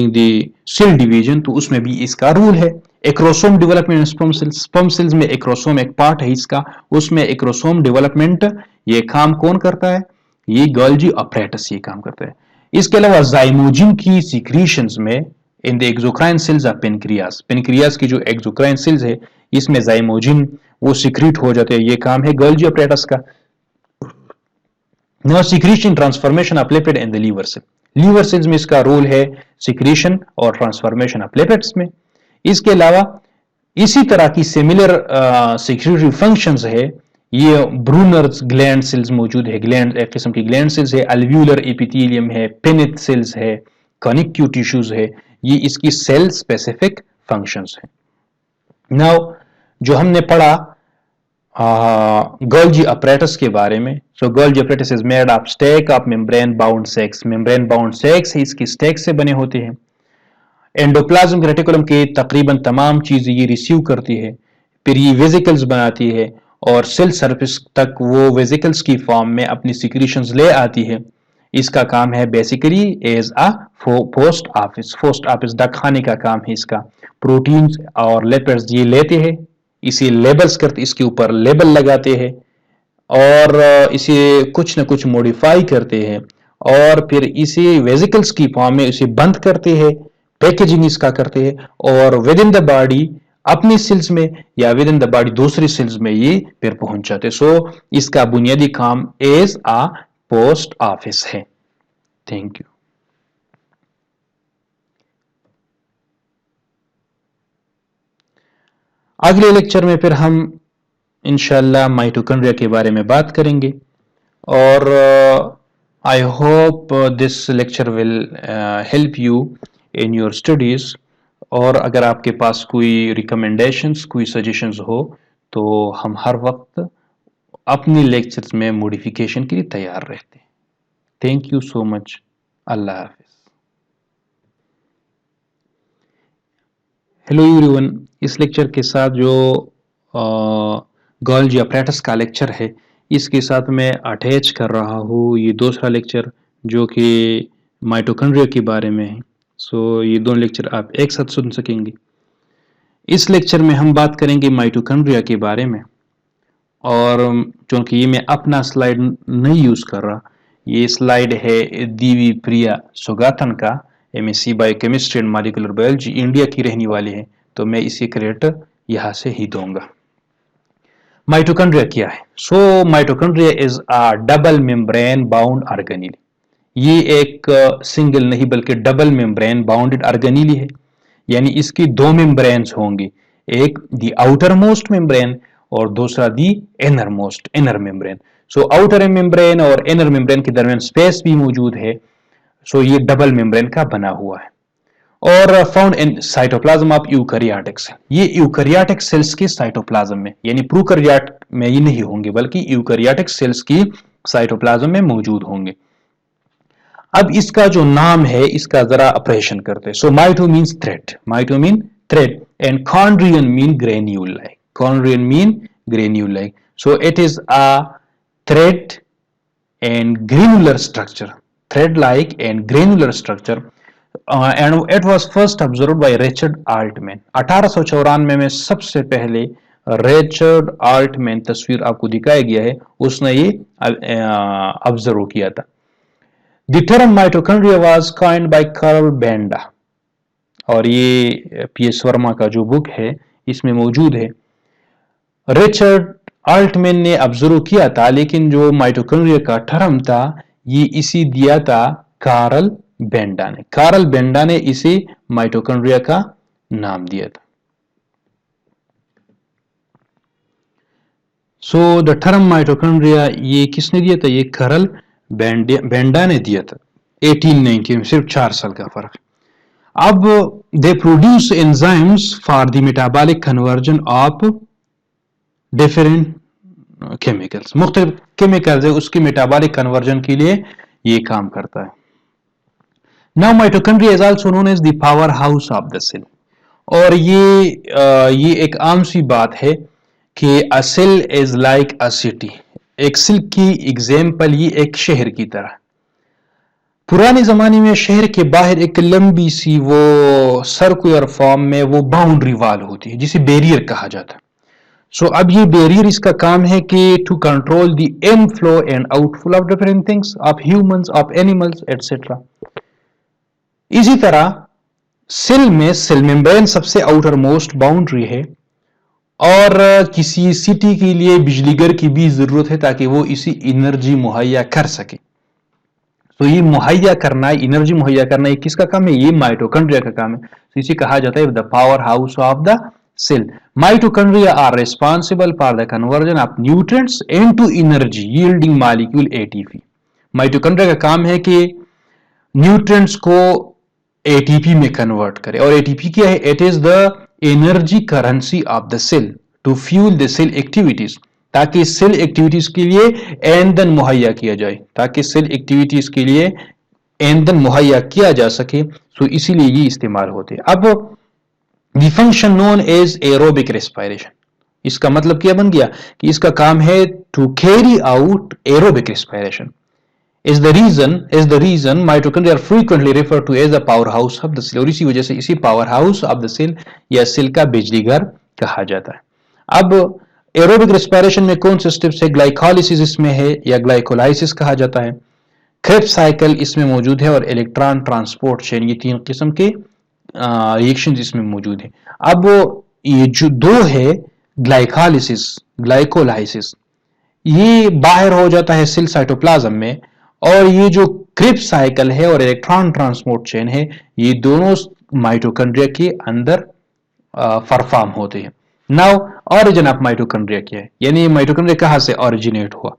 द सेल डिवीजन, तो उसमें भी इसका रूल है. एक्रोसोम डेवलपमेंट स्पर्म सेल्स में एक्रोसोम एक पार्ट है इसका, उसमें एक्रोसोम डेवलपमेंट ये काम कौन करता है? ये गोल्जी apparatus ये काम करता है. इसके अलावा जाइमोजिन की सीक्रीशंस में in the exocrine cells of pancreas, pancreas की जो एक्सोक्राइन सेल्स है इसमें जाइमोजिन वो सीक्रेट हो जाते हैं, ये काम है गोल्जी apparatus का. Now secretion transformation of lipid in the liver cell. Liver cells में इसका रोल है सीक्रेशन और ट्रांसफॉर्मेशन ऑफ लिपिड्स में. इसके अलावा इसी तरह की सिमिलर सीक्रेटरी फंक्शंस है. ये ब्रूनर्स ग्लैंड सेल्स मौजूद है, ग्लैंड एक किस्म की ग्लैंड सेल्स है, अल्व्यूलर एपिथेलियम है, पेनिथ सेल्स है, कनेक्टिव टिश्यूज है. ये इसकी सेल स्पेसिफिक फंक्शंस है. नाउ जो हमने पढ़ा गोल्जी apparatus के बारे में। So Golgi apparatus is made of stack of membrane bound sacs. Membrane bound sacs इसकी स्टेक से बने होते हैं। एंडोप्लाज्म रेटिकुलम के तकरीबन तमाम चीजें ये रिसीव करती है, फिर ये वेजिकल्स बनाती है और सेल सरफेस तक वो वेजिकल्स की फॉर्म में अपनी सिक्रीशंस ले आती है। इसका काम है basically as a post office डक खाने का काम है इसका। प्रोटीन्स और लिपिड्स ये लेते हैं, इसे लेबल्स करते, इसके ऊपर लेबल लगाते हैं और इसे कुछ न कुछ मॉडिफाई करते हैं और फिर इसे वेजिकल्स की फॉर्म में इसे बंद करते हैं, पैकेजिंग इसका करते हैं और विद इन द बॉडी अपनी सेल्स में या विद इन द बॉडी दूसरी सेल्स में ये फिर पहुंच जाते। सो इसका बुनियादी काम एज अ पोस्ट ऑफिस है। Thank you. अगले लेक्चर में फिर हम इंशाल्लाह माइटोकॉन्ड्रिया के बारे में बात करेंगे और I hope this lecture will help you in your studies. और अगर आपके पास कोई रिकमेंडेशंस, कोई सजेशंस हो तो हम हर वक्त अपनी लेक्चर्स में मॉडिफिकेशन के लिए तैयार रहते हैं। Thank you so much. Allah Hafiz. Hello everyone, इस लेक्चर के साथ जो गोल्जी apparatus का लेक्चर है इसके साथ मैं अटैच कर रहा हूँ ये दूसरा लेक्चर जो कि माइटोकॉन्ड्रिया के बारे में है। सो ये दोनों लेक्चर आप एक साथ सुन सकेंगे। इस लेक्चर में हम बात करेंगे माइटोकॉन्ड्रिया के बारे में और क्योंकि ये मैं अपना स्लाइड नहीं यूज कर रहा, ये स्लाइड है दीवी प्रिया सुगाथन का, MSc biochemistry and molecular biology, India की रहने वाली है, तो मैं इसे क्रेडिट यहां से ही दूंगा। माइटोकॉन्ड्रिया क्या है? So mitochondria is a double membrane bound organelle. ये एक सिंगल नहीं बल्कि डबल मेम्ब्रेन बाउंडेड ऑर्गेनेल है, यानी इसकी दो मेम्ब्रेन्स होंगी, एक दी आउटर मोस्ट मेम्ब्रेन और दूसरा the inner membrane. So outer membrane और इनर मेम्ब्रेन के दरमियान स्पेस भी मौजूद है। सो ये डबल मेम्ब्रेन का बना हुआ है और found in cytoplasm of eukaryotic cell. ये यूकैरियोटिक सेल्स के साइटोप्लाज्म में, यानी प्रोकैरियोट में ये नहीं होंगे बल्कि यूकैरियोटिक सेल्स की साइटोप्लाज्म में मौजूद होंगे। अब इसका जो नाम है इसका जरा ऑपरेशन करते हैं। So mito means thread, mito mean thread and chondrion mean granule like, chondrion mean granule like. So it is a thread and granular structure, thread like and granular structure, and it was first observed by Richard Altman। 1894 में सबसे पहले रिचर्ड आल्टमैन, तस्वीर आपको दिखाया गया है, उसने ये ऑब्जर्व किया था। The term mitochondria was coined by Carl Benda और ये PS वर्मा का जो बुक है इसमें मौजूद है। रिचर्ड आल्टमैन ने ऑब्जर्व किया था, लेकिन जो माइटोकॉन्ड्रिया का टर्म था ये इसी दिया था कार्ल बेंडा ने। कार्ल बेंडा ने इसे माइटोकॉन्ड्रिया का नाम दिया था। सो द टर्म माइटोकॉन्ड्रिया ये किसने दिया था? ये कार्ल बेंडा ने दिया था 1890 में, सिर्फ 4 साल का फर्क। अब they produce enzymes for the metabolic conversion of different chemicals, मुख्तलिफ केमिकल्स है उसकी मेटाबॉलिक कन्वर्जन के लिए ये काम करता है। Now mitochondria is also known as the power house of the cell. और ये एक आम सी बात है कि a cell is like a city. एक सेल की एग्जाम्पल ये एक शहर की तरह। पुराने जमाने में शहर के बाहर एक लंबी सी वो सर्कुलर फॉर्म में वो बाउंड्री वॉल होती है जिसे बैरियर कहा जाता है। सो अब ये बैरियर इसका काम है कि to control the inflow and outflow of different things, of humans, of animals etcetera. इसी तरह सेल में सेल मेम्ब्रेन सबसे आउटर मोस्ट बाउंड्री है और किसी सिटी के लिए बिजली घर की भी जरूरत है ताकि वो इसी एनर्जी मुहैया कर सके। तो ये मुहैया करना, एनर्जी मुहैया करना, ये किसका काम है? ये माइटोकॉन्ड्रिया का काम है। तो इसे कहा जाता है the power house of the cell। Mitochondria are responsible for the conversion of nutrients into energy yielding molecule ATP। Mitochondria का काम है कि न्यूट्रिएंट्स को एटीपी में कन्वर्ट करे और एटीपी क्या है? It is the energy currency of the cell to fuel the cell activities, ताकि सेल एक्टिविटीज के लिए ईंधन मुहैया किया जाए, ताकि सेल एक्टिविटीज के लिए ईंधन मुहैया किया जा सके, तो इसीलिए ये इस्तेमाल होते हैं। अब the function known as aerobic respiration, इसका मतलब क्या बन गया कि इसका काम है to carry out aerobic respiration. is the reason mitochondria are frequently referred to as the powerhouse of the cell, और इसी वजह से इसी power house of the cell या सेल का बिजली घर कहा जाता है। अब एरोबिक रेस्पिरेशन में कौन से स्टेप्स है? ग्लाइकोलाइसिस इसमें है या ग्लाइकोलाइसिस कहा जाता है, क्रेब्स साइकिल इसमें मौजूद है, और इलेक्ट्रॉन ट्रांसपोर्ट चेन, ये 3 किस्म के रिएक्शन इसमें मौजूद है। अब ये जो 2 है ग्लाइकोलाइसिस, ये बाहर हो जाता है सेल साइटोप्लाज्म में, और ये जो क्रेब्स साइकिल है और इलेक्ट्रॉन ट्रांसपोर्ट चेन है, ये दोनों माइटोकॉन्ड्रिया के अंदर परफॉर्म होते हैं। नाउ ऑरिजिन ऑफ माइटोकॉन्ड्रिया क्या है, यानी माइटोकॉन्ड्रिया कहां से ओरिजिनेट हुआ?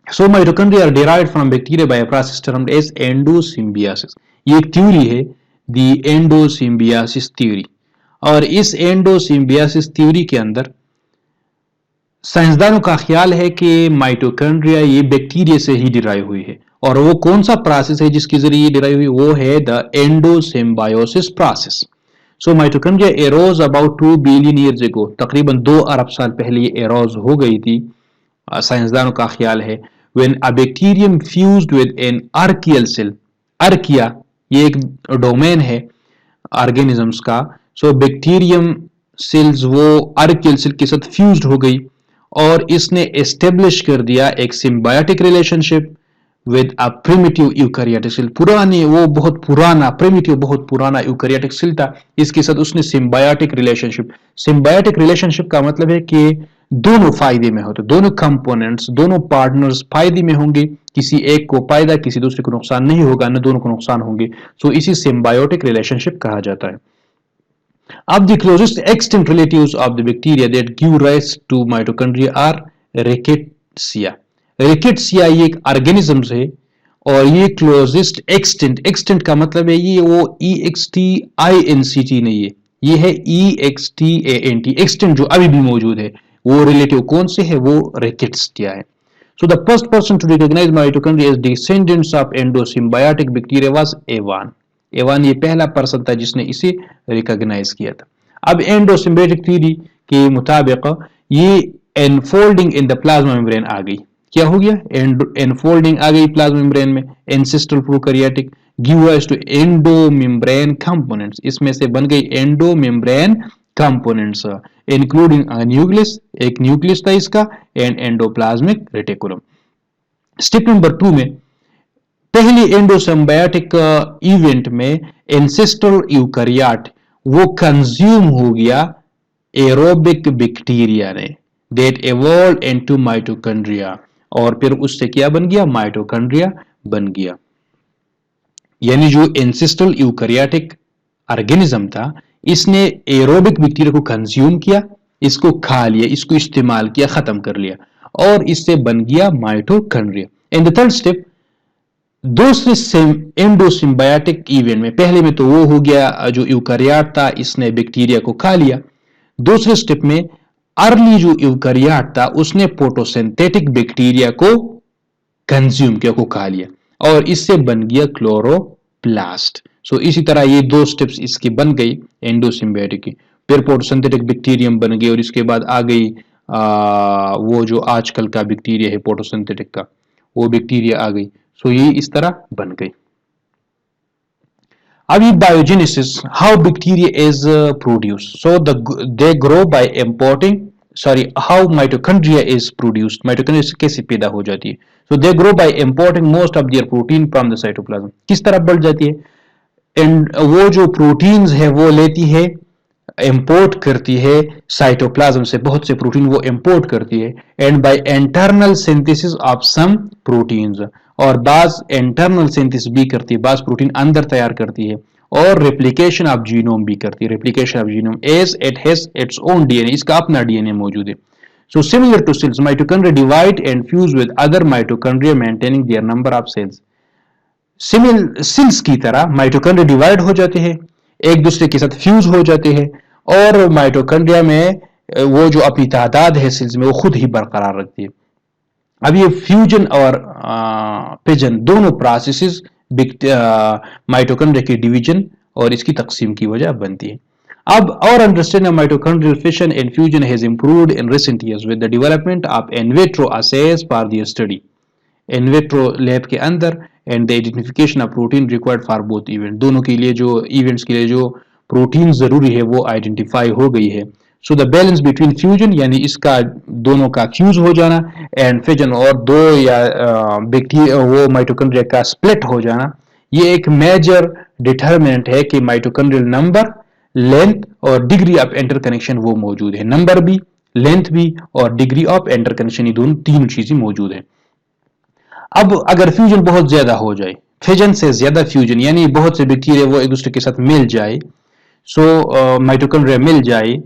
So mitochondria are derived from bacteria by a process termed as endosymbiosis. ये एक थ्योरी है, द एंडोसिम्बियासिस थ्योरी, और इस एंडोसिम्बियासिस थ्योरी के अंदर साइंसदानों का ख्याल है कि माइटोकॉन्ड्रिया ये बैक्टीरिया से ही डिराइव हुई है, और वो कौन सा प्रोसेस है जिसके जरिए ये डिराइव हुई? वो है the endosymbiosis process. So mitochondria arose about 2 billion years ago, तकरीबन 2 अरब साल पहले ये एरोज हो गई थी, साइंसदानों का ख्याल है। When a bacterium fused with an archaeal cell, archaea ये एक डोमेन है ऑर्गेनिजम्स का, सो बैक्टीरियम सेल्स वो आर्कियल सेल के साथ फ्यूज्ड हो गई, और इसने एस्टेब्लिश कर दिया एक symbiotic relationship with a primitive eukaryotic cell. पुरानी, वो बहुत पुराना प्रिमिटिव, बहुत पुराना यूकैरियोटिक सेल था, इसके साथ उसने सिम्बायोटिक रिलेशनशिप का मतलब है कि दोनों फायदे में होते, दोनों कंपोनेंट्स, दोनों पार्टनर्स फायदे में होंगे, किसी एक को फायदा, किसी दूसरे को नुकसान नहीं होगा, न दोनों को नुकसान होंगे, सो इसी सिम्बायोटिक रिलेशनशिप कहा जाता है। Of the closest extant relatives of the bacteria that give rise to mitochondria are Rickettsia. Rickettsia ये एक organisms है, और ये closest extant का मतलब है ये वो EXTINCT नहीं है, ये है EXTANT, extant जो अभी भी मौजूद है, वो रिलेटिव कौन से है? वो Rickettsia है। So the first person to recognize mitochondria as descendants of endosymbiotic bacteria was Evan ये पहला पर्सन था जिसने इसे रिकॉग्नाइज किया था। अब एंडोसिम्बायोटिक थ्योरी के मुताबिक ये enfolding in the plasma membrane आ गई। क्या हो गया? एनफोल्डिंग आ गई प्लाज्मा मेम्ब्रेन में। Ancestral prokaryotic give rise to endomembrane components, इसमें से बन गई एंडोमेम्ब्रेन कंपोनेंट्स इंक्लूडिंग न्यूक्लियस, एक न्यूक्लियस था इसका, and endoplasmic reticulum. Step number 2 में पहली एंडोसिम्बायोटिक इवेंट में एंसेस्ट्रल यूकैरियोट वो कंज्यूम हो गया एरोबिक बैक्टीरिया ने, दैट इवॉल्व इनटू माइटोकॉन्ड्रिया, और फिर उससे क्या बन गया? माइटोकॉन्ड्रिया बन गया। यानी जो एंसेस्ट्रल यूकैरियोटिक ऑर्गेनिज्म था, इसने एरोबिक बैक्टीरिया को कंज्यूम किया, इसको खा लिया, इसको इस्तेमाल किया, खत्म कर लिया, और इससे बन गया mitochondria. In the third step, दूसरे एंडोसिम्बायोटिक इवेंट में, पहले में तो वो हो गया जो यूकैरियोट था, इसने बैक्टीरिया को खा लिया। दूसरे स्टेप में अर्ली जो यूकैरियोट था, उसने फोटोसिंथेटिक बैक्टीरिया को कंज्यूम किया, को खा लिया, और इससे बन गया क्लोरोप्लास्ट। सो इसी तरह ये 2 स्टेप्स इसकी बन गई एंडोसिम्बायोटिक की। फिर फोटोसिंथेटिक बैक्टीरियम बन गई, और इसके बाद आ गई वो जो आजकल का बैक्टीरिया है फोटोसिंथेटिक का, वो बैक्टीरिया आ गई। सो ये इस तरह बन गई। अब ये biogenesis, how bacteria is produce, so they grow by importing, how mitochondria is produced, mitochondria कैसे पैदा हो जाती है? So they grow by importing most of their protein from the cytoplasm. किस तरह बढ़ जाती है? एंड वो जो प्रोटीन्स है वो लेती है, इंपोर्ट करती है साइटोप्लाज्म से, बहुत से प्रोटीन वो इंपोर्ट करती है, and by internal synthesis of some proteins, और बाज इंटरनल सिंथेसिस भी करती है, बाज प्रोटीन अंदर तैयार करती है, और रेप्लिकेशन ऑफ जीनोम भी करती है, replication of genome as it has its own DNA, इसका अपना डीएनए मौजूद है। So similar to cells, mitochondria divide and fuse with other mitochondria maintaining their number of cells. Cells की तरह माइटोकॉन्ड्रिया डिवाइड हो जाते हैं, एक दूसरे के साथ फ्यूज हो जाते हैं, और माइटोकॉन्ड्रिया में वो जो अपनी तादाद है सेल्स में वो खुद ही बरकरार रखती है। अब ये फ्यूजन और फिजन दोनों प्रोसेसेस माइटोकॉन्ड्रिया के डिवीजन और इसकी तकसीम की वजह बनती है। अब और understanding mitochondrial fission and fusion has improved in recent years with the development of in vitro assess for the study in vitro lab के अंदर and the identification of protein required for both event, दोनों के लिए जो इवेंट्स के लिए जो प्रोटीन जरूरी है वो आइडेंटिफाई हो गई है। So the balance between fusion यानी इसका दोनों का फ्यूज हो जाना एंड फिजन और दो या बैक्टीरिया वो माइटोकॉन्ड्रिया का स्प्लिट हो जाना, ये एक मेजर डिटर्मिनेंट है कि माइटोकॉन्ड्रियल नंबर, लेंथ और डिग्री ऑफ इंटरकनेक्शन वो मौजूद है। नंबर भी, लेंथ भी और डिग्री ऑफ इंटरकनेक्शन, ये दोनों तीनों चीजें मौजूद है। अब अगर फ्यूजन बहुत ज्यादा हो जाए, फिजन से ज्यादा फ्यूजन यानी बहुत से बैक्टीरिया वो एक दूसरे के साथ मिल जाए, सो माइटोकॉन्ड्रिया मिल जाए,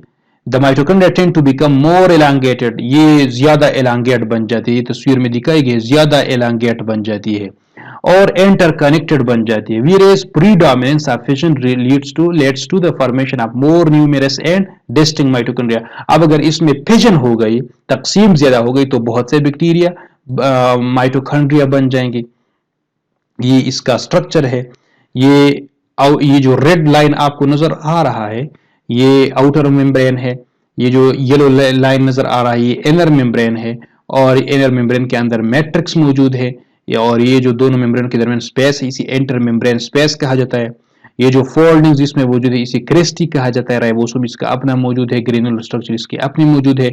the mitochondria tend to become more elongated, ये ज्यादा एलांगेट बन जाती है, तस्वीर में दिखाई गई ज्यादा एलांगेट बन जाती है और इंटरकनेक्टेड बन जाती है। Whereas predominance of fission leads to the formation of more numerous and distinct mitochondria। अब अगर इसमें फिजन हो गई, तकसीम ज्यादा हो गई, तो बहुत से बैक्टीरिया माइटोकॉन्ड्रिया बन जाएंगे। ये इसका स्ट्रक्चर है। ये जो रेड लाइन आपको नजर आ रहा है ये आउटर मेम्ब्रेन है, ये जो येलो लाइन नजर आ रहा है ये इनर मेम्ब्रेन है और इनर मेम्ब्रेन के अंदर मैट्रिक्स मौजूद है, और ये जो दोनों मेम्ब्रेन के दरमियान स्पेस है इसी इंटर मेम्ब्रेन स्पेस कहा जाता है। ये जो फोल्डिंग्स इसमें मौजूद है इसी क्रेस्टी कहा जाता है। राइबोसोम इसका अपना मौजूद है, ग्रेनुलर स्ट्रक्चर इसके अपनी मौजूद है,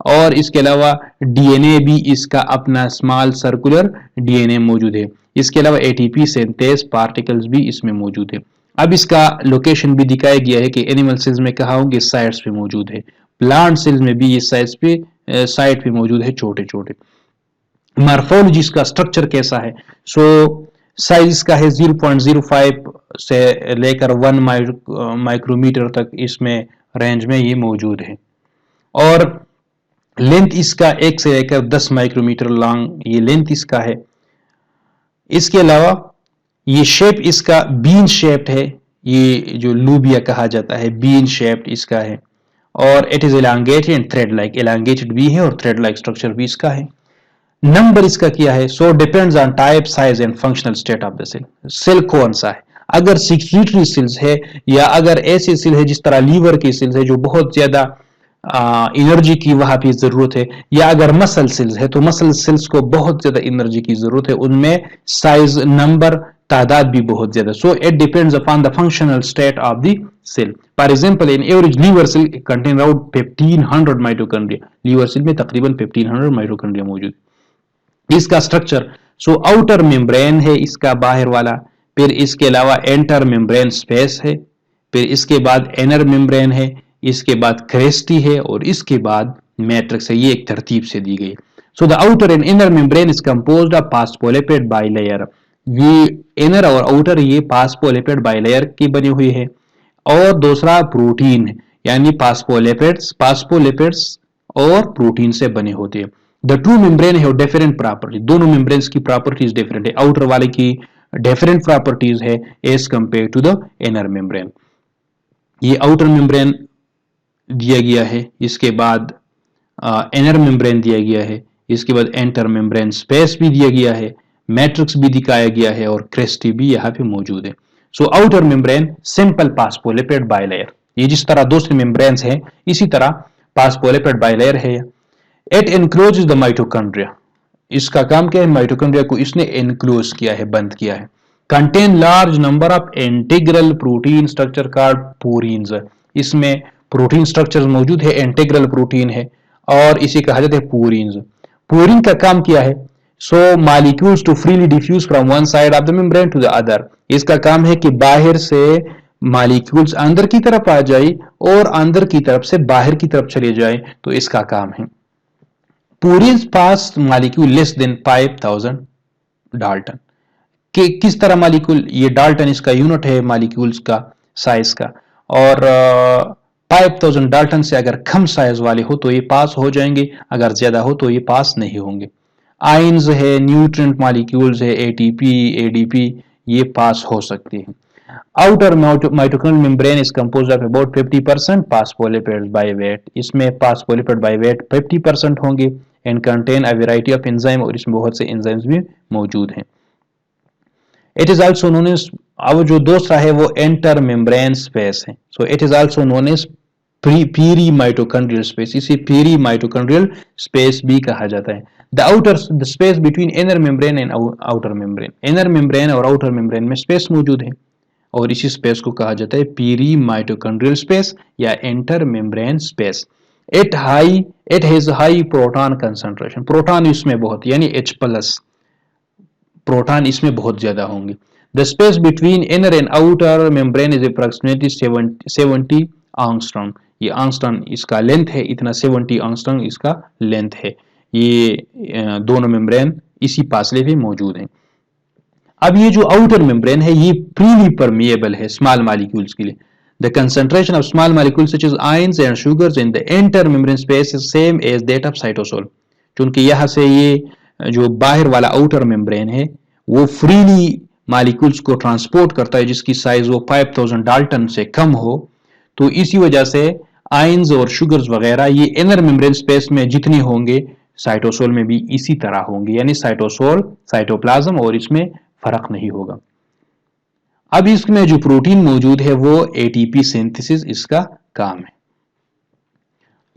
और इसके अलावा डीएनए भी इसका अपना स्मॉल सर्कुलर डीएनए मौजूद है। इसके अलावा एटीपी सिंथेस पार्टिकल्स भी इसमें मौजूद है। अब इसका लोकेशन भी दिखाया गया है कि एनिमल सेल्स में कहा होंगे साइट्स पे मौजूद है, प्लांट सेल्स में भी ये साइट पे मौजूद है छोटे छोटे। मॉर्फोलॉजी इसका स्ट्रक्चर कैसा है, सो साइज का है 0.05 से लेकर 1 माइक्रोमीटर तक इसमें रेंज में ये मौजूद है, और लेंथ इसका 1 से लेकर 10 माइक्रोमीटर लॉन्ग ये लेंथ इसका है। इसके अलावा ये शेप इसका बीन शेप्ड है, ये जो लूबिया कहा जाता है बीन शेप्ड इसका है, और it is elongated and thread like, elongated भी है और थ्रेड लाइक स्ट्रक्चर भी इसका है। नंबर इसका क्या है, so depends on type, size and functional state of the cell. Cell कौन सा है, अगर सिक्रीटरी सेल्स है या अगर ऐसे सेल है जिस तरह लीवर की सेल्स है जो बहुत ज्यादा एनर्जी की वहां पे जरूरत है, या अगर मसल सेल्स है तो मसल सेल्स को बहुत ज्यादा एनर्जी की जरूरत है, उनमें साइज, नंबर, तादाद भी बहुत ज्यादा। So it depends upon the functional state of the cell. For example in average liver cell contain around 1500 mitochondria, liver cell में तकरीबन 1500 माइटोकॉन्ड्रिया मौजूद। इसका स्ट्रक्चर, सो आउटर मेम्ब्रेन है इसका बाहर वाला, फिर इसके अलावा एंटर मेम्ब्रेन स्पेस है, फिर इसके बाद इनर मेम्ब्रेन है, इसके बाद क्रेस्टी है और इसके बाद मैट्रिक्स है। ये एक तरतीब से दी गई। So the outer and inner membrane is composed of phospholipid bilayer. ये इनर और आउटर ये फॉस्फोलिपिड बाइलेयर की बनी हुई है, और दूसरा प्रोटीन यानी फास्फोलिपिड्स और प्रोटीन से बने होते हैं। द टू मेम्ब्रेन है डिफरेंट प्रॉपर्टी, दोनों मेम्ब्रेन्स की प्रॉपर्टीज डिफरेंट है। आउटर वाले की डिफरेंट प्रॉपर्टीज है as compare to the inner membrane. ये आउटर मेम्ब्रेन दिया गया है, इसके बाद इनर मेम्ब्रेन दिया गया है, इसके बाद एंटर मेम्ब्रेन स्पेस भी दिया गया है, मैट्रिक्स भी दिखाया गया है और क्रेस्टी भी यहाँ पे मौजूद है। So outer membrane simple phospholipid bilayer, ये जिस तरह दूसरे मेम्ब्रेन्स हैं इसी तरह फॉस्फोलिपिड बाइलेयर है। इट एनक्लोजेस द माइटोकॉन्ड्रिया, इसका काम क्या है, माइटोकॉन्ड्रिया को इसने एनक्लोज किया है, बंद किया है। Contain large number of integral protein structure called porins, इसमें प्रोटीन स्ट्रक्चर्स मौजूद है, इंटीग्रल प्रोटीन है और इसे कहा जाता है पोरीन्स। पोरीन का काम क्या है, so molecules to freely diffuse from one side of the membrane to the other, इसका काम है कि बाहर से मॉलिक्यूल्स अंदर की तरफ आ जाए और अंदर की तरफ से बाहर की तरफ चले जाए, तो इसका काम है। पोरीन्स पास मॉलिक्यूल लेस देन 5000 डाल्टन, कि किस तरह मॉलिक्यूल, ये डाल्टन इसका यूनिट है मॉलिक्यूल्स का साइज का, और 5000 डाल्टन से अगर कम साइज वाले हो तो ये पास हो जाएंगे, अगर ज्यादा हो तो ये पास नहीं होंगे। आयंस है, न्यूट्रिएंट मॉलिक्यूल्स है, एटीपी, एडीपी, ये पास हो सकते हैं। Outer mitochondrial membrane is composed of about 50% phospholipids by weight, इसमें फॉस्फोलिपिड बाय वेट 50% होंगे, and contain a variety of enzyme, और इसमें बहुत से एंजाइम्स भी मौजूद हैं। It is also known as, अब जो दूसरा है वो एंटर मेम्ब्रेन स्पेस है, so it is also known as perimitochondrial space, इसे पीरी माइटोकॉन्ड्रियल स्पेस भी कहा जाता है। The outer the space between inner membrane and outer membrane, inner membrane और आउटर मेम्ब्रेन में स्पेस मौजूद है, और इसी स्पेस को कहा जाता है पीरी माइटोकॉन्ड्रियल स्पेस या enter membrane space. It has high proton concentration, proton इसमें बहुत यानी H+, प्रोटॉन इसमें बहुत ज्यादा होंगे। The space between inner and outer membrane is approximately 70 angstrom, ये एंगस्ट्रॉम इसका लेंथ है, इतना 70 एंगस्ट्रॉम इसका लेंथ है। ये दोनों मेम्ब्रेन इसी फासले पे मौजूद हैं। अब ये जो आउटर मेम्ब्रेन है ये फ्रीली परमिएबल है स्मॉल मॉलिक्यूल्स के लिए। The concentration of small molecules such as ions and sugars in the intermembrane space is same as that of cytosol, क्योंकि यहाँ से ये जो बाहर वाला आउटर मेम्ब्रेन है वो फ्रीली मॉलिक्यूल्स को ट्रांसपोर्ट करता है जिसकी साइज वो 5000 डाल्टन से कम हो, तो इसी वजह से आयंस और शुगर्स वगैरह ये इनर मेम्ब्रेन स्पेस में जितने होंगे साइटोसोल में भी इसी तरह होंगे, यानी साइटोसोल साइटोप्लाज्म और इसमें फर्क नहीं होगा। अब इसमें जो प्रोटीन मौजूद है वो एटीपी सिंथेसिस इसका काम है।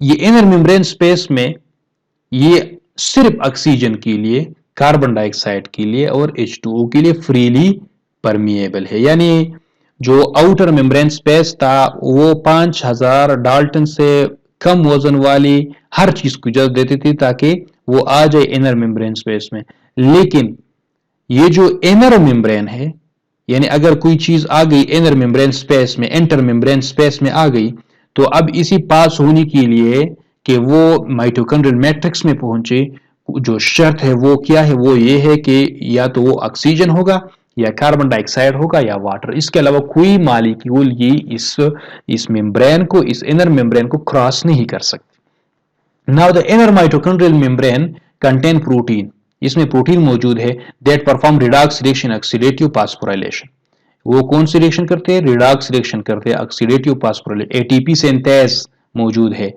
ये इनर मेम्ब्रेन स्पेस में ये सिर्फ ऑक्सीजन के लिए, कार्बन डाइऑक्साइड के लिए और H2O के लिए फ्रीली परमिएबल है, यानी जो आउटर मेम्ब्रेन स्पेस था वो 5000 डाल्टन से कम वजन वाली हर चीज को इजाजत देती थी ताकि वो आ जाए इनर मेम्ब्रेन स्पेस में। लेकिन ये जो इनर मेम्ब्रेन है, यानी अगर कोई चीज आ गई इनर मेम्ब्रेन स्पेस में, एंटर मेम्ब्रेन स्पेस में आ गई, तो अब इसी पास होने के लिए कि वो माइटोकॉन्ड्रियल मैट्रिक्स में पहुंचे, जो शर्त है वो क्या है, वो ये है कि या तो वो ऑक्सीजन होगा या कार्बन डाइऑक्साइड होगा या वाटर, इसके अलावा कोई मॉलिक्यूल ये इस मेम्ब्रेन को, इस इनर मेम्ब्रेन को क्रॉस नहीं कर सकते। Now the inner mitochondrial membrane contain protein, इसमें प्रोटीन मौजूद है that perform redox reaction oxidative phosphorylation, वो कौन सी रिएक्शन करते हैं, रिडॉक्स रिएक्शन करते हैं ऑक्सीडेटिव फास्फोराइलेशन। एटीपी सिंथेस मौजूद है,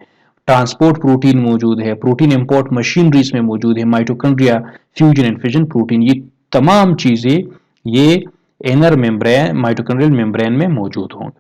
ट्रांसपोर्ट प्रोटीन मौजूद है, प्रोटीन इंपोर्ट मशीनरी इसमें मौजूद है, mitochondria fusion and fission protein, ये तमाम चीजें ये इनर मेम्ब्रेन माइटोकॉन्ड्रियल मेम्ब्रेन में मौजूद होंगे।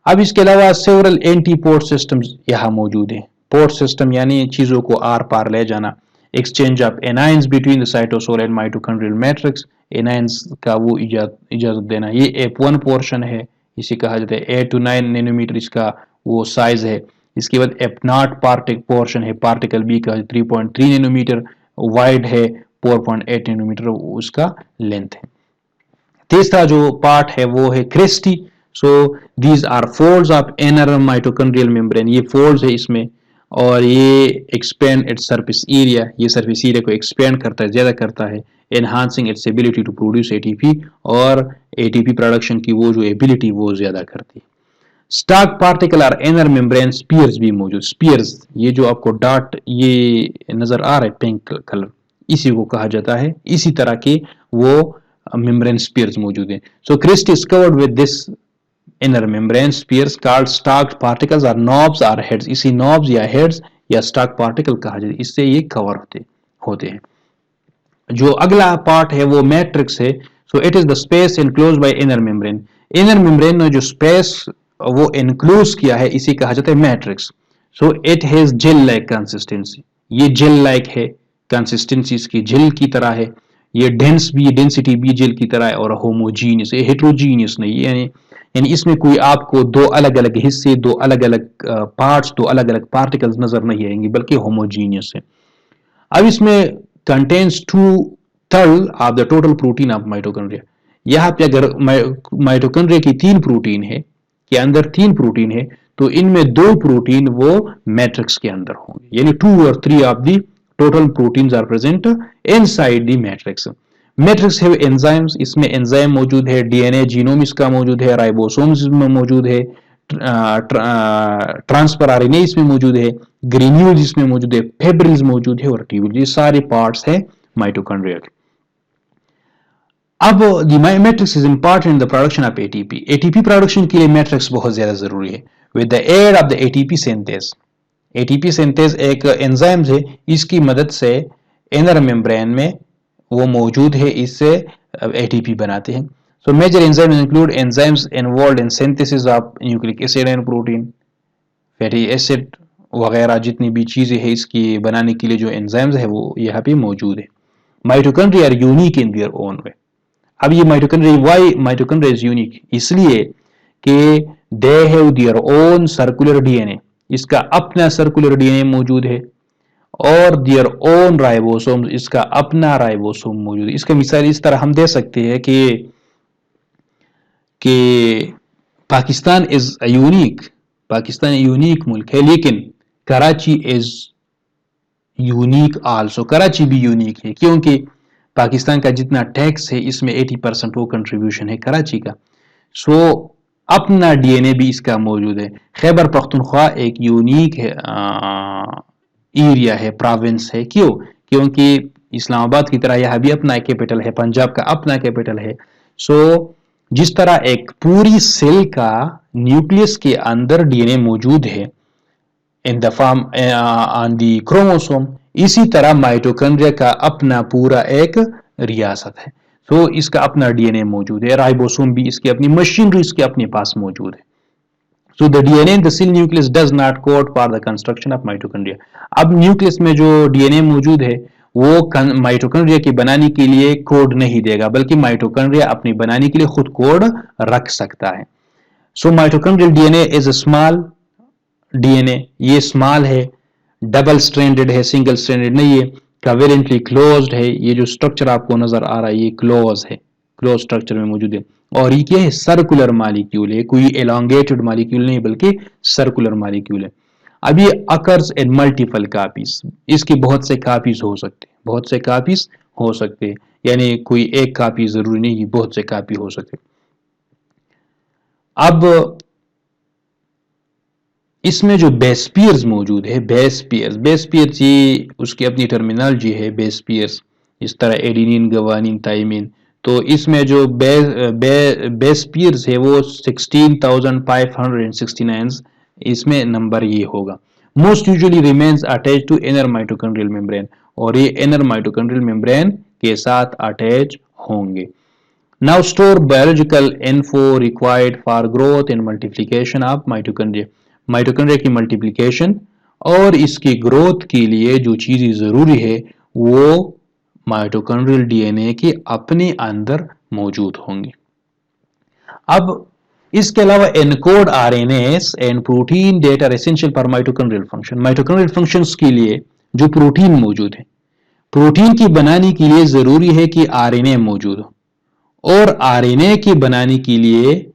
अब इसके अलावा सेवरल एंटी पोर्ट सिस्टम्स यहाँ मौजूद है। पोर्ट सिस्टम यानी चीजों को आर पार ले जाना, exchange of anions between the cytosol and mitochondrial matrix, anions का वो इजाजत देना, ये F1 पोर्शन है, इसे कहा जाता है 8 to 9 नैनोमीटर इसका वो साइज है। इसके बाद F0 पोर्शन है, पार्टिकल बी का 3.3 नैनोमीटर वाइड है, 4.8 नैनोमीटर उसका लेंथ है। तीसरा जो पार्ट है वो है cristae, so these are folds of inner mitochondrial membrane, ये फोल्ड्स है इसमें, और ये एक्सपेंड इट्स सरफेस एरिया, ये सरफेस एरिया को एक्सपेंड करता है, ज्यादा करता है, enhancing its ability to produce ATP, और एटीपी प्रोडक्शन की वो जो एबिलिटी वो ज्यादा करती है। स्टार्क पार्टिकल और इनर मेम्ब्रेन स्पीयर्स भी मौजूद, स्पीयर्स ये जो आपको डॉट ये नजर आ रहा है पिंक कलर, इसी को कहा जाता है, इसी तरह के वो मेम्ब्रेन स्पीयर्स मौजूद हैं। So crista is covered with this inner membrane spheres called stalk particles और नॉब्स और हेड्स, इसी नॉब्स या हेड्स या स्टार्क पार्टिकल कहा जाता है, इससे ये कवर होते हैं। जो अगला पार्ट है वो मैट्रिक्स है, so it is the space enclosed bye inner membrane, inner membrane ने जो स्पेस वो इनक्लोज किया है इसी कहा जाता है matrix. So it has gel like consistency, ये जेल लाइक है, कंसिस्टेंसी इसकी जेल की तरह है, ये डेंस भी, डेंसिटी भी जेल की तरह है, और होमोजीनियस, हेट्रोजीनियस नहीं, यानी इसमें कोई आपको दो अलग अलग हिस्से, दो अलग अलग पार्ट्स, दो अलग अलग पार्टिकल्स नजर नहीं आएंगे, बल्कि होमोजीनियस है। अब इसमें contains 2/3 of the total protein of mitochondria, यहाँ पे अगर माइटोकॉन्ड्रिया की 3 प्रोटीन है, के अंदर 3 प्रोटीन है, तो इनमें 2 प्रोटीन वो मैट्रिक्स के अंदर होंगे, यानी 2 और 3 of the total proteins are present inside the matrix. Matrix है एंजाइम्स, इसमें एंजाइम मौजूद है, डीएनए जीनोम इसका मौजूद है, राइबोसोम्स इसमें मौजूद है, ट्रांसफर आरएनए इसमें मौजूद है, ग्रेन्यूल्स इसमें मौजूद है, फेब्रिल्स मौजूद है, और ट्यूब्यूल्स, ये सारे पार्ट्स हैं माइटोकॉन्ड्रिया के। अब the matrix is important in the production of ATP. ATP production के लिए मैट्रिक्स बहुत ज्यादा जरूरी है। With the aid of the ATP synthase, ATP synthase एक एंजाइम है, इसकी मदद से इनर मेम्ब्रेन में वो मौजूद है, इससे एटीपी बनाते हैं। So major enzymes include enzymes involved in synthesis of nucleic acid and protein, fatty acid वगैरह जितनी भी चीजें हैं इसकी बनाने के लिए जो एंजाइम्स है वो यहाँ पे मौजूद है। Mitochondria are unique in their own way. अब ये mitochondria, why mitochondria is unique, इसलिए कि they have their own circular DNA, इसका अपना सर्कुलर डीएनए मौजूद है, और देयर ओन राइबोसोम, इसका अपना राइबोसोम मौजूद है। इसका मिसाल इस तरह हम दे सकते हैं कि Pakistan is unique, Pakistan unique मुल्क है, लेकिन Karachi is unique also, Karachi भी यूनिक है, क्योंकि पाकिस्तान का जितना टैक्स है इसमें 80% वो कंट्रीब्यूशन है कराची का। सो अपना डीएनए भी इसका मौजूद है। खैबर पख्तूनख्वा एक यूनिक है एरिया है, प्रोविंस है, क्यों? क्योंकि इस्लामाबाद की तरह यह भी अपना कैपिटल है, पंजाब का अपना कैपिटल है। सो जिस तरह एक पूरी सेल का न्यूक्लियस के अंदर डीएनए मौजूद है in the form on the chromosome, इसी तरह माइटोकॉन्ड्रिया का अपना पूरा एक रियासत है। सो इसका अपना डीएनए मौजूद है, राइबोसोम भी इसकी अपनी मशीनरी इसके अपने पास मौजूद है। So the DNA in the cell nucleus does not code for the construction of mitochondria. अब न्यूक्लियस में जो डीएनए मौजूद है वो माइटोकॉन्ड्रिया की बनाने के लिए कोड नहीं देगा, बल्कि माइटोकॉन्ड्रिया अपनी बनाने के लिए खुद कोड रख सकता है। So mitochondrial DNA is a small DNA, ये स्मॉल है, डबल स्ट्रैंडेड है, सिंगल स्ट्रैंडेड नहीं है, कवेलेंटली क्लोज्ड है। ये जो स्ट्रक्चर आपको नजर आ रहा है ये क्लोज है, क्लोज स्ट्रक्चर में मौजूद है। और ये क्या है? सर्कुलर मॉलिक्यूल है, कोई एलोंगेटेड मॉलिक्यूल नहीं बल्कि सर्कुलर मॉलिक्यूल है। अब ये अकर्स इन मल्टीपल कॉपीज, इसकी बहुत से कॉपीज हो सकते हैं, बहुत से कॉपीज हो सकते हैं, यानी कोई एक कॉपी जरूरी नहीं, बहुत से कॉपी हो सकते। अब इसमें जो बेस पेयर्स मौजूद है, बेस पेयर्स ये उसकी अपनी टर्मिनोलॉजी है, बेस पेयर्स, इस तरह एडेनिन, गवानिन, थाइमिन। तो इसमें जो बेस पेयर्स है वो 16,569, इसमें नंबर ये होगा। Most usually remains attach to inner mitochondrial membrane, और ये इनर माइटोकॉन्ड्रियल मेम्ब्रेन के साथ अटैच होंगे। Now store biological info required for growth and multiplication of mitochondria. Mitochondria की मल्टीप्लिकेशन और इसकी ग्रोथ के लिए जो चीजें जरूरी है वो माइटोकॉन्ड्रियल डीएनए के अपने अंदर मौजूद होंगी। अब इसके अलावा encode RNAs and protein that are essential for mitochondrial function. Mitochondrial functions के लिए जो प्रोटीन मौजूद है, प्रोटीन की बनाने के लिए जरूरी है कि आरएनए मौजूद हो, और आरएनए के बनाने के लिए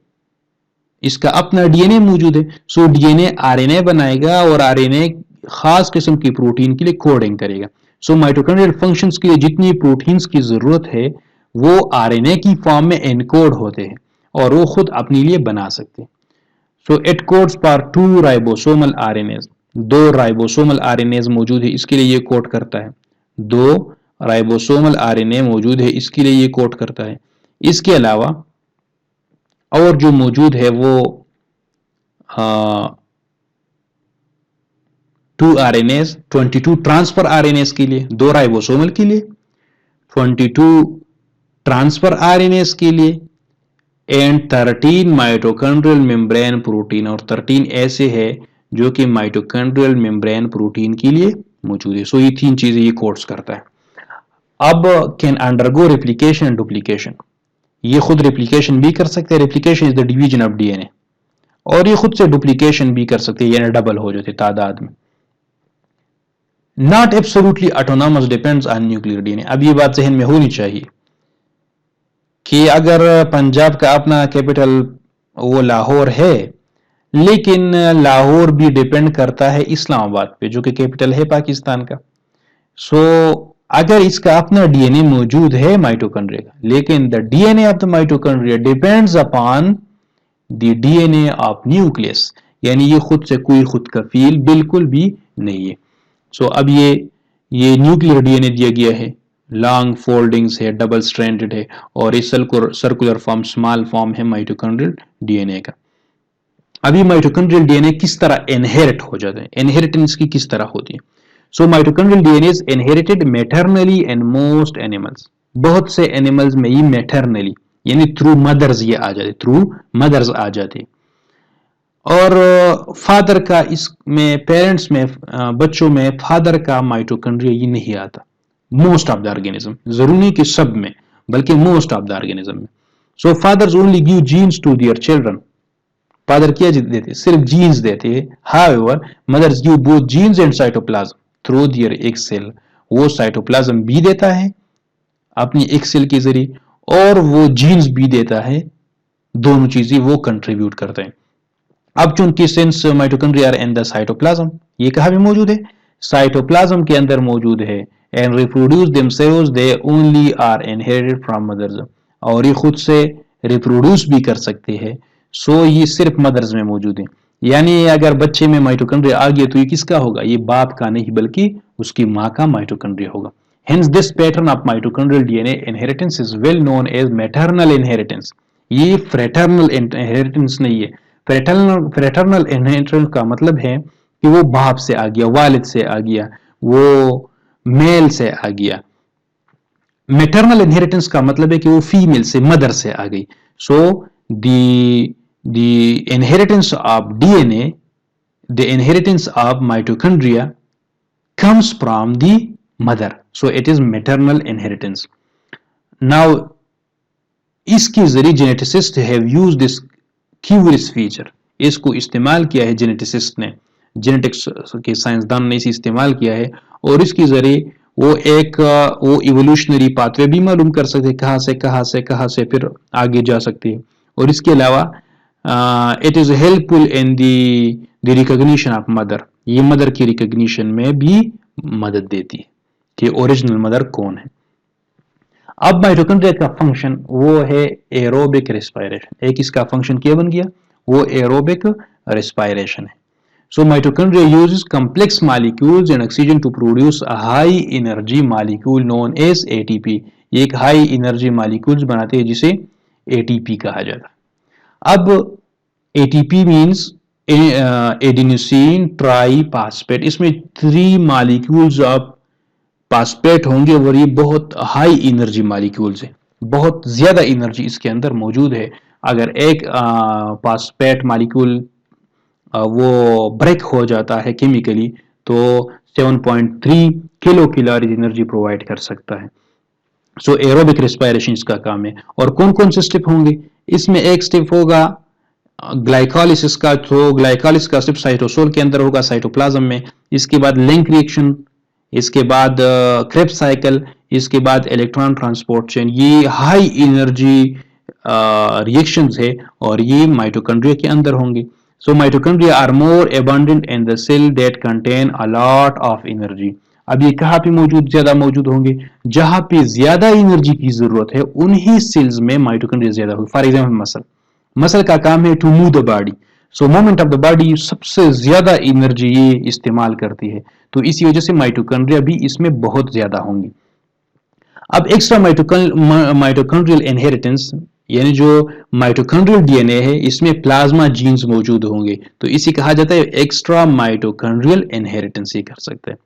इसका अपना डीएनए मौजूद है। सो डीएनए आरएनए बनाएगा और आरएनए खास किस्म की प्रोटीन के लिए कोडिंग करेगा। सो माइटोकॉन्ड्रियल फंक्शंस के लिए जितनी प्रोटीन्स की जरूरत है वो आरएनए की फॉर्म में एनकोड होते हैं और वो खुद अपने लिए बना सकते हैं। So it codes for 2 ribosomal RNase, 2 ribosomal RNase मौजूद है, इसके लिए ये कोड करता है। 2 राइबोसोमल आरएनए मौजूद है, इसके लिए ये कोड करता है। इसके अलावा और जो मौजूद है वो 2 आरएनएस, 22 ट्रांसफर आरएनएस के लिए, 2 राइबोसोमल के लिए, 22 ट्रांसफर आरएनएस के लिए, एंड 13 माइटोकॉन्ड्रियल मेम्ब्रेन प्रोटीन, और 13 ऐसे है जो कि माइटोकॉन्ड्रियल मेम्ब्रेन प्रोटीन के लिए मौजूद है। सो ये 3 चीजें ये कोड्स करता है। अब can undergo replication and duplication, ये खुद रेप्लिकेशन भी कर सकते हैं, replication is the division of DNA, और ये खुद से डुप्लीकेशन भी कर सकते हैं, यानी डबल हो जाते तादाद में। Not absolutely autonomous, depends on nuclear DNA. अब ये बात जहन में होनी चाहिए कि अगर पंजाब का अपना कैपिटल वो लाहौर है, लेकिन लाहौर भी डिपेंड करता है इस्लामाबाद पे जो कि कैपिटल है पाकिस्तान का। सो अगर इसका अपना डीएनए मौजूद है माइटोकॉन्ड्रिया का, लेकिन the DNA of the mitochondria depends upon the DNA of nucleus, यानी ये खुद से कोई खुद कफील बिल्कुल भी नहीं है। सो अब ये न्यूक्लियर डीएनए दिया गया है, लॉन्ग फोल्डिंग्स है, डबल स्ट्रैंडेड है, और ये सर्कुलर फॉर्म, स्मॉल फॉर्म है माइटोकॉन्ड्रियल डीएनए का। अभी माइटोकॉन्ड्रियल डीएनए किस तरह इनहेरिट हो जाते हैं, इनहेरिटेंस की किस तरह होती है। So mitochondrial DNA is inherited maternally in most animals. बहुत से एनिमल्स में ये मैटरनली यानी थ्रू मदर्स ये आ जाते, थ्रू मदर्स आ जाते। और फादर का इसमें, पेरेंट्स में, बच्चों में फादर का माइटोकॉन्ड्रिया ये नहीं आता मोस्ट ऑफ द ऑर्गेनिज्म, जरूरी नहीं कि सब में, बल्कि मोस्ट ऑफ द ऑर्गेनिज्म में। So fathers only give genes to their children. Father क्या देते, सिर्फ जीन्स देते हैं। However mothers give both genes and cytoplasm through their egg cell. वो साइटोप्लाज्म भी देता है अपनी एग सेल के जरिए, और वो जीन्स भी देता है, दोनों चीजें वो कंट्रीब्यूट करते हैं। अब चूंकि since mitochondria are in the cytoplasm, ये कहाँ भी मौजूद है, साइटोप्लाज्म के अंदर मौजूद है, and reproduce themselves, they only are inherited from mothers. और ये खुद से रिप्रोड्यूस भी कर सकते हैं, सो ये सिर्फ मदर्स में मौजूद है। यानी अगर बच्चे में माइटोकॉन्ड्रिया आ गया तो ये किसका होगा, ये बाप का नहीं बल्कि उसकी माँ का माइटोकॉन्ड्रिया होगा। Hence this pattern of mitochondrial DNA inheritance is well known as maternal inheritance। ये फ्रेटर्नल इनहेरिटेंस नहीं है। फ्रेटर्नल इनहेरिटेंस का मतलब है कि वो बाप से आ गया, वालिद से आ गया, वो मेल से आ गया। मैटरनल इनहेरिटेंस का मतलब है कि वो फीमेल से, मदर से आ गई। So the inheritance of DNA, the inheritance of mitochondria comes from the mother, so it is maternal inheritance। now इसके जरिए geneticist have used this curious feature, इसको इस्तेमाल किया है जेनेटिसिस्ट ने, जेनेटिक्स के साइंसदान ने इसे इस्तेमाल किया है, और इसके जरिए वो इवोल्यूशनरी पाथवे भी मालूम कर सकते हैं, कहाँ से फिर आगे जा सकती है। और इसके अलावा it is helpful in the recognition of mother, ये मदर की रिकॉग्निशन में भी मदद देती है कि ओरिजिनल मदर कौन है। अब माइटोकॉन्ड्रिया का फंक्शन वो है एरोबिक रेस्पिरेशन। एक इसका फंक्शन क्या बन गया, वो एरोबिक रेस्पिरेशन है। So mitochondria uses complex molecules and oxygen to produce a high energy molecule known as ATP. एक हाई एनर्जी मॉलिक्यूल्स बनाते हैं जिसे एटीपी कहा जाता है। अब एटीपी मींस एडिनोसिन ट्राईफॉस्फेट, इसमें 3 मॉलिक्यूल्स ऑफ फॉस्फेट होंगे, और ये बहुत हाई एनर्जी मॉलिक्यूल्स है, बहुत ज्यादा एनर्जी इसके अंदर मौजूद है। अगर एक फॉस्फेट मॉलिक्यूल वो ब्रेक हो जाता है केमिकली, तो 7.3 किलो कैलोरी एनर्जी प्रोवाइड कर सकता है। सो एरोबिक रेस्पिरेशन इसका काम है। और कौन कौन से स्टेप होंगे इसमें, एक स्टेप होगा ग्लाइकोलिसिस का, तो ग्लाइकोलिसिस का स्टेप साइटोसोल के अंदर होगा, साइटोप्लाज्म में। इसके बाद लिंक रिएक्शन, इसके बाद क्रेब्स साइकिल, इसके बाद इलेक्ट्रॉन ट्रांसपोर्ट चेन। ये हाई एनर्जी रिएक्शंस है, और ये माइटोकॉन्ड्रिया के अंदर होंगे। So mitochondria are more abundant in the cell that contain a lot of energy. अब ये कहाँ पे ज्यादा मौजूद होंगे, जहां पे ज्यादा एनर्जी की जरूरत है उन्हीं सेल्स में माइटोकॉन्ड्रिया ज्यादा होगी। फॉर एग्जाम्पल मसल का काम है to move the body, so movement of the body सबसे ज्यादा एनर्जी ये इस्तेमाल करती है, तो इसी वजह से माइटोकॉन्ड्रिया भी इसमें बहुत ज्यादा होंगी। अब एक्स्ट्रा माइटोकॉन्ड्रियल इनहेरिटेंस, यानी जो माइटोकॉन्ड्रियल डीएनए है इसमें प्लाज्मा जीन्स मौजूद होंगे, तो इसे कहा जाता है एक्स्ट्रा माइटोकॉन्ड्रियल इनहेरिटेंस, ये कर सकते हैं।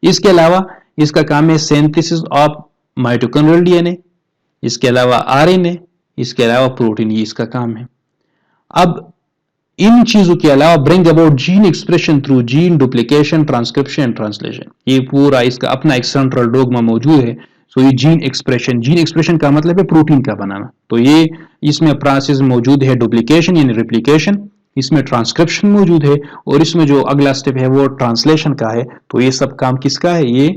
इसके अलावा इसका काम है सिंथेसिस ऑफ माइटोकॉन्ड्रियल डीएनए, इसके अलावा आरएनए, इसके अलावा प्रोटीन, ये इसका काम है। अब इन चीजों के अलावा bring about gene expression through gene duplication, transcription and translation, ये पूरा इसका अपना एक सेंट्रल डोग्मा मौजूद है। सो ये जीन एक्सप्रेशन का मतलब है प्रोटीन का बनाना, तो ये इसमें प्रोसेस मौजूद है डुप्लीकेशन यानी रिप्लीकेशन, इसमें ट्रांसक्रिप्शन मौजूद है, और इसमें जो अगला स्टेप है वो ट्रांसलेशन का है। तो ये सब काम किसका है, ये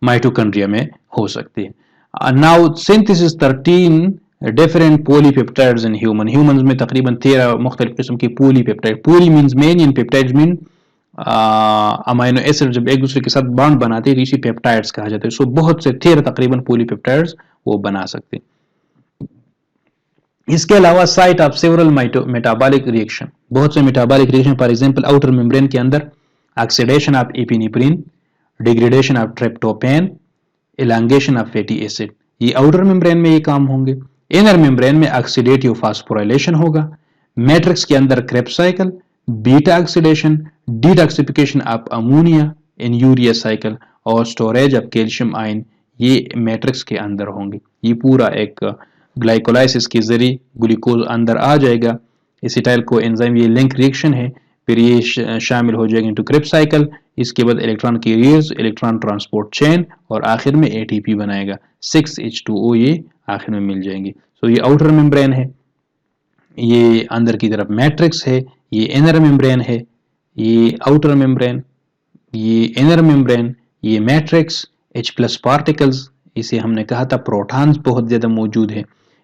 माइटोकॉन्ड्रिया में हो सकती है। Now synthesis 13 different polypeptides in humans में तकरीबन 13 मुख्तलिफ किस्म की polypeptide, poly means main and peptides mean amino acid जब एक दूसरे के साथ बॉन्ड बनाते हैं तो इसी पेप्टाइड्स कहा जाता है। सो बहुत से 13 तकरीबन पॉलीपेप्टाइड्स वो बना सकते हैं। इसके अलावा site of several metabolic reaction, बहुत से metabolic reaction, for example outer membrane के अंदर oxidation of epinephrine, degradation of tryptophan, elongation of fatty acid. ये आउटर मेम्ब्रेन में ये काम होंगे। इनर मेम्ब्रेन में ऑक्सीडेटिव फास्फोराइलेशन होगा। मैट्रिक्स के अंदर Krebs cycle, beta oxidation, detoxification of ammonia in urea cycle और स्टोरेज ऑफ कैल्शियम आयन, ये मैट्रिक्स के अंदर होंगे। ये पूरा एक ग्लाइकोलाइसिस के जरिए ग्लूकोज अंदर आ जाएगा, एसिटाइल को एंजाइम, ये लिंक रिएक्शन है, फिर ये शामिल हो जाएगा इनटू क्रेब्स साइकिल। इसके बाद electron carriers, electron transport chain और आखिर में एटीपी बनाएगा, 6H2O ये आखिर में मिल जाएंगे। तो ये आउटर मेम्ब्रेन है, ये अंदर की तरफ मैट्रिक्स है, ये इनर मेम्ब्रेन है, ये आउटर मेम्ब्रेन, ये इनर मेम्ब्रेन, ये मैट्रिक्स, H+ पार्टिकल्स, इसे हमने कहा था प्रोटॉन्स बहुत ज़्यादा मौजूद है।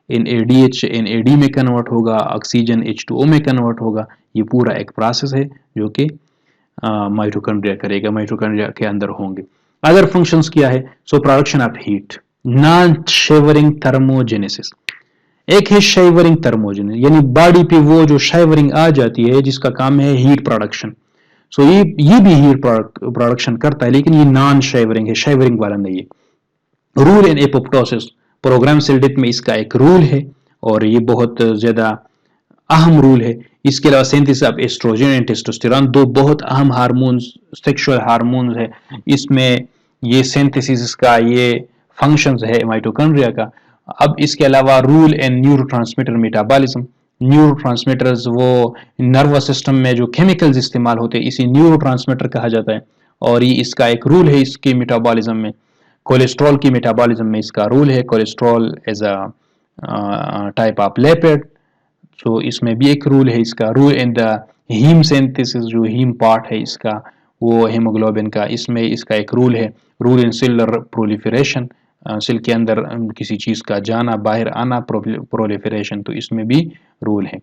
NADH NAD में कन्वर्ट होगा, ऑक्सीजन H2O में कन्वर्ट होगा। ये पूरा एक प्रोसेस है जो कि माइटोकॉन्ड्रिया करेगा, माइटोकॉन्ड्रिया के अंदर होंगे। अदर फंक्शंस क्या है? So production of heat, non shivering thermogenesis. एक है शेवरिंग थर्मोजेनेसिस, यानी बॉडी पे वो जो शेवरिंग आ जाती है जिसका काम है हीट प्रोडक्शन। सो ये भी हीट प्रोडक्शन करता है, लेकिन ये नॉन शेवरिंग है, शेवरिंग वाला नहीं है। Role in apoptosis, programme cell death में इसका एक रूल है और ये बहुत ज्यादा अहम रूल है। इसके अलावा synthesis of oestrogen and testosterone, दो बहुत अहम हार्मोन्स, सेक्सुअल हार्मोन्स है, इसमें ये सिंथेसिस का ये फंक्शंस है माइटोकॉन्ड्रिया का। अब इसके अलावा rule in neurotransmitter metabolism, neurotransmitters वो नर्वस सिस्टम में जो केमिकल्स इस्तेमाल होते हैं इसे न्यूरोट्रांसमीटर कहा जाता है और ये इसका एक रूल है इसके मेटाबॉलिज्म में। कोलेस्ट्रॉल की मेटाबॉलिज्म में इसका रूल है, cholesterol as a type of lipid, so इसमें भी एक रूल है इसका। Rule in the heme synthesis, जो हीम पार्ट है इसका वो हेमोग्लोबिन का, इसमें इसका एक रूल है। Role in cellular proliferation, cell के अंदर किसी चीज का जाना बाहर आना, प्रोलिफरेशन, तो इसमें भी रूल है।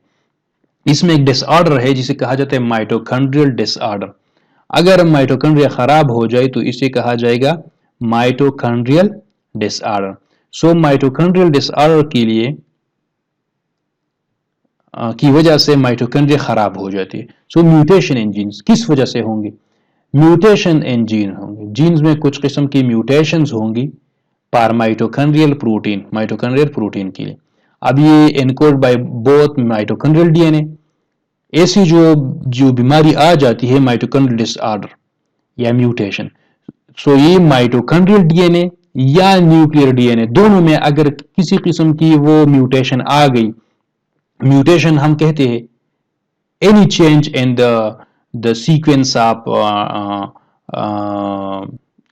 इसमें एक डिसऑर्डर है जिसे कहा जाता है माइटोकॉन्ड्रियल डिसऑर्डर। अगर माइटोकॉन्ड्रिया खराब हो जाए तो इसे कहा जाएगा माइटोकॉन्ड्रियल डिसऑर्डर। सो माइटोकॉन्ड्रियल डिसऑर्डर के लिए की वजह से माइटोकॉन्ड्रिया खराब हो जाती है। सो म्यूटेशन इन जीन्स किस वजह से होंगे? म्यूटेशन इन जीन होंगे, जीन्स में कुछ किस्म की म्यूटेशंस होंगी पर माइटोकॉन्ड्रियल प्रोटीन, माइटोकॉन्ड्रियल प्रोटीन के लिए। अब ये encode by both mitochondrial DNA. ऐसी जो बीमारी आ जाती है माइटोकॉन्ड्रियल डिसऑर्डर या म्यूटेशन, सो ये माइटोकॉन्ड्रियल डीएनए या न्यूक्लियर डीएनए दोनों में अगर किसी किस्म की वो म्यूटेशन आ गई, म्यूटेशन हम कहते हैं any change in the sequence of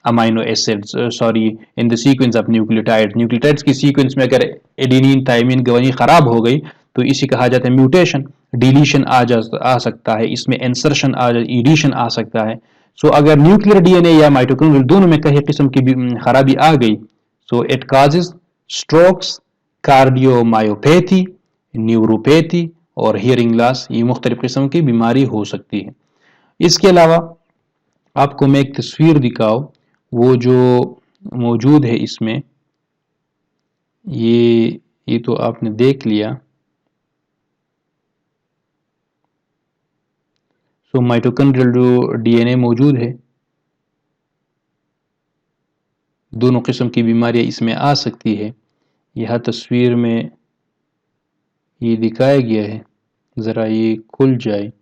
amino acids, in the sequence of nucleotides की सीक्वेंस में अगर एडेनिन थाइमिन ग्वानिन खराब हो गई तो इसे कहा जाता है म्यूटेशन। डिलीशन आ सकता है, इसमें इंसर्शन एडिशन आ सकता है। सो अगर न्यूक्लियर डीएनए या माइटोकॉन्ड्रियल दोनों में कहीं किस्म की खराबी आ गई, so it causes strokes, cardiomyopathy, neuropathy और हियरिंग लॉस, ये मुख्तलिफ किस्म की बीमारी हो सकती है। इसके अलावा आपको मैं एक तस्वीर दिखाऊं, वो जो मौजूद है इसमें, ये तो आपने देख लिया। सो माइटोकॉन्ड्रियल जो डीएनए मौजूद है, दोनों किस्म की बीमारियां इसमें आ सकती है। यह तस्वीर में ये दिखाया गया है, ज़रा ये खुल जाए।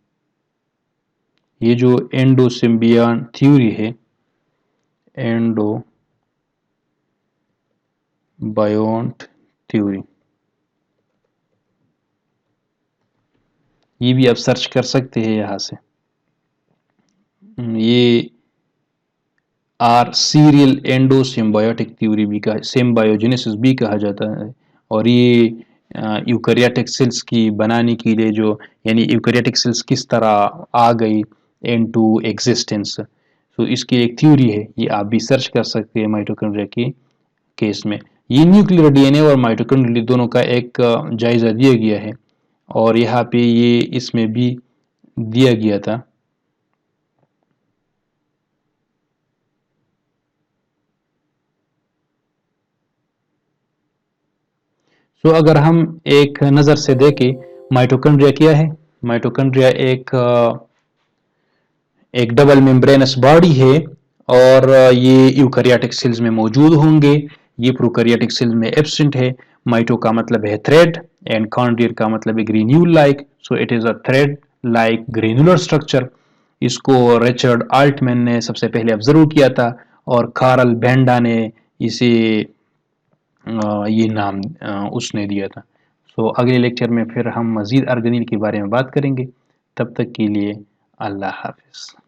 ये जो एंडोसिम्बियन थ्योरी है, एंडोबायोन्ट थ्योरी, ये भी आप सर्च कर सकते हैं यहाँ से। ये सीरियल एंडोसिम्बायोटिक थ्योरी भी कहा, सिम्बायोजेनेसिस भी कहा जाता है। और ये यूकैरियोटिक सेल्स की बनाने के लिए जो, यानी यूकैरियोटिक सेल्स किस तरह आ गई इनटू एग्जिस्टेंस, तो इसकी एक थ्योरी है, ये आप भी सर्च कर सकते हैं माइटोकॉन्ड्रिया के केस में। ये न्यूक्लियर डीएनए और माइटोकॉन्ड्रिया दोनों का एक जायजा दिया गया है और यहाँ पे ये इसमें भी दिया गया था। सो अगर हम एक नज़र से देखें माइटोकॉन्ड्रिया क्या है, माइटोकॉन्ड्रिया एक डबल मेम्ब्रेनस बॉडी है और ये यूकैरियोटिक सेल्स में मौजूद होंगे, ये प्रोकैरियोटिक सेल्स में एब्सेंट है। माइटो का मतलब है थ्रेड एंड कॉन्ड्रियल का मतलब है granule like, so it is a thread like granular structure. इसको रिचर्ड आल्टमैन ने सबसे पहले ऑब्जर्व किया था और कार्ल बेंडा ने इसे ये नाम उसने दिया था। सो अगले लेक्चर में फिर हम मज़ीद ऑर्गेनील के बारे में बात करेंगे। तब तक के लिए अल्लाह हाफ़िज़।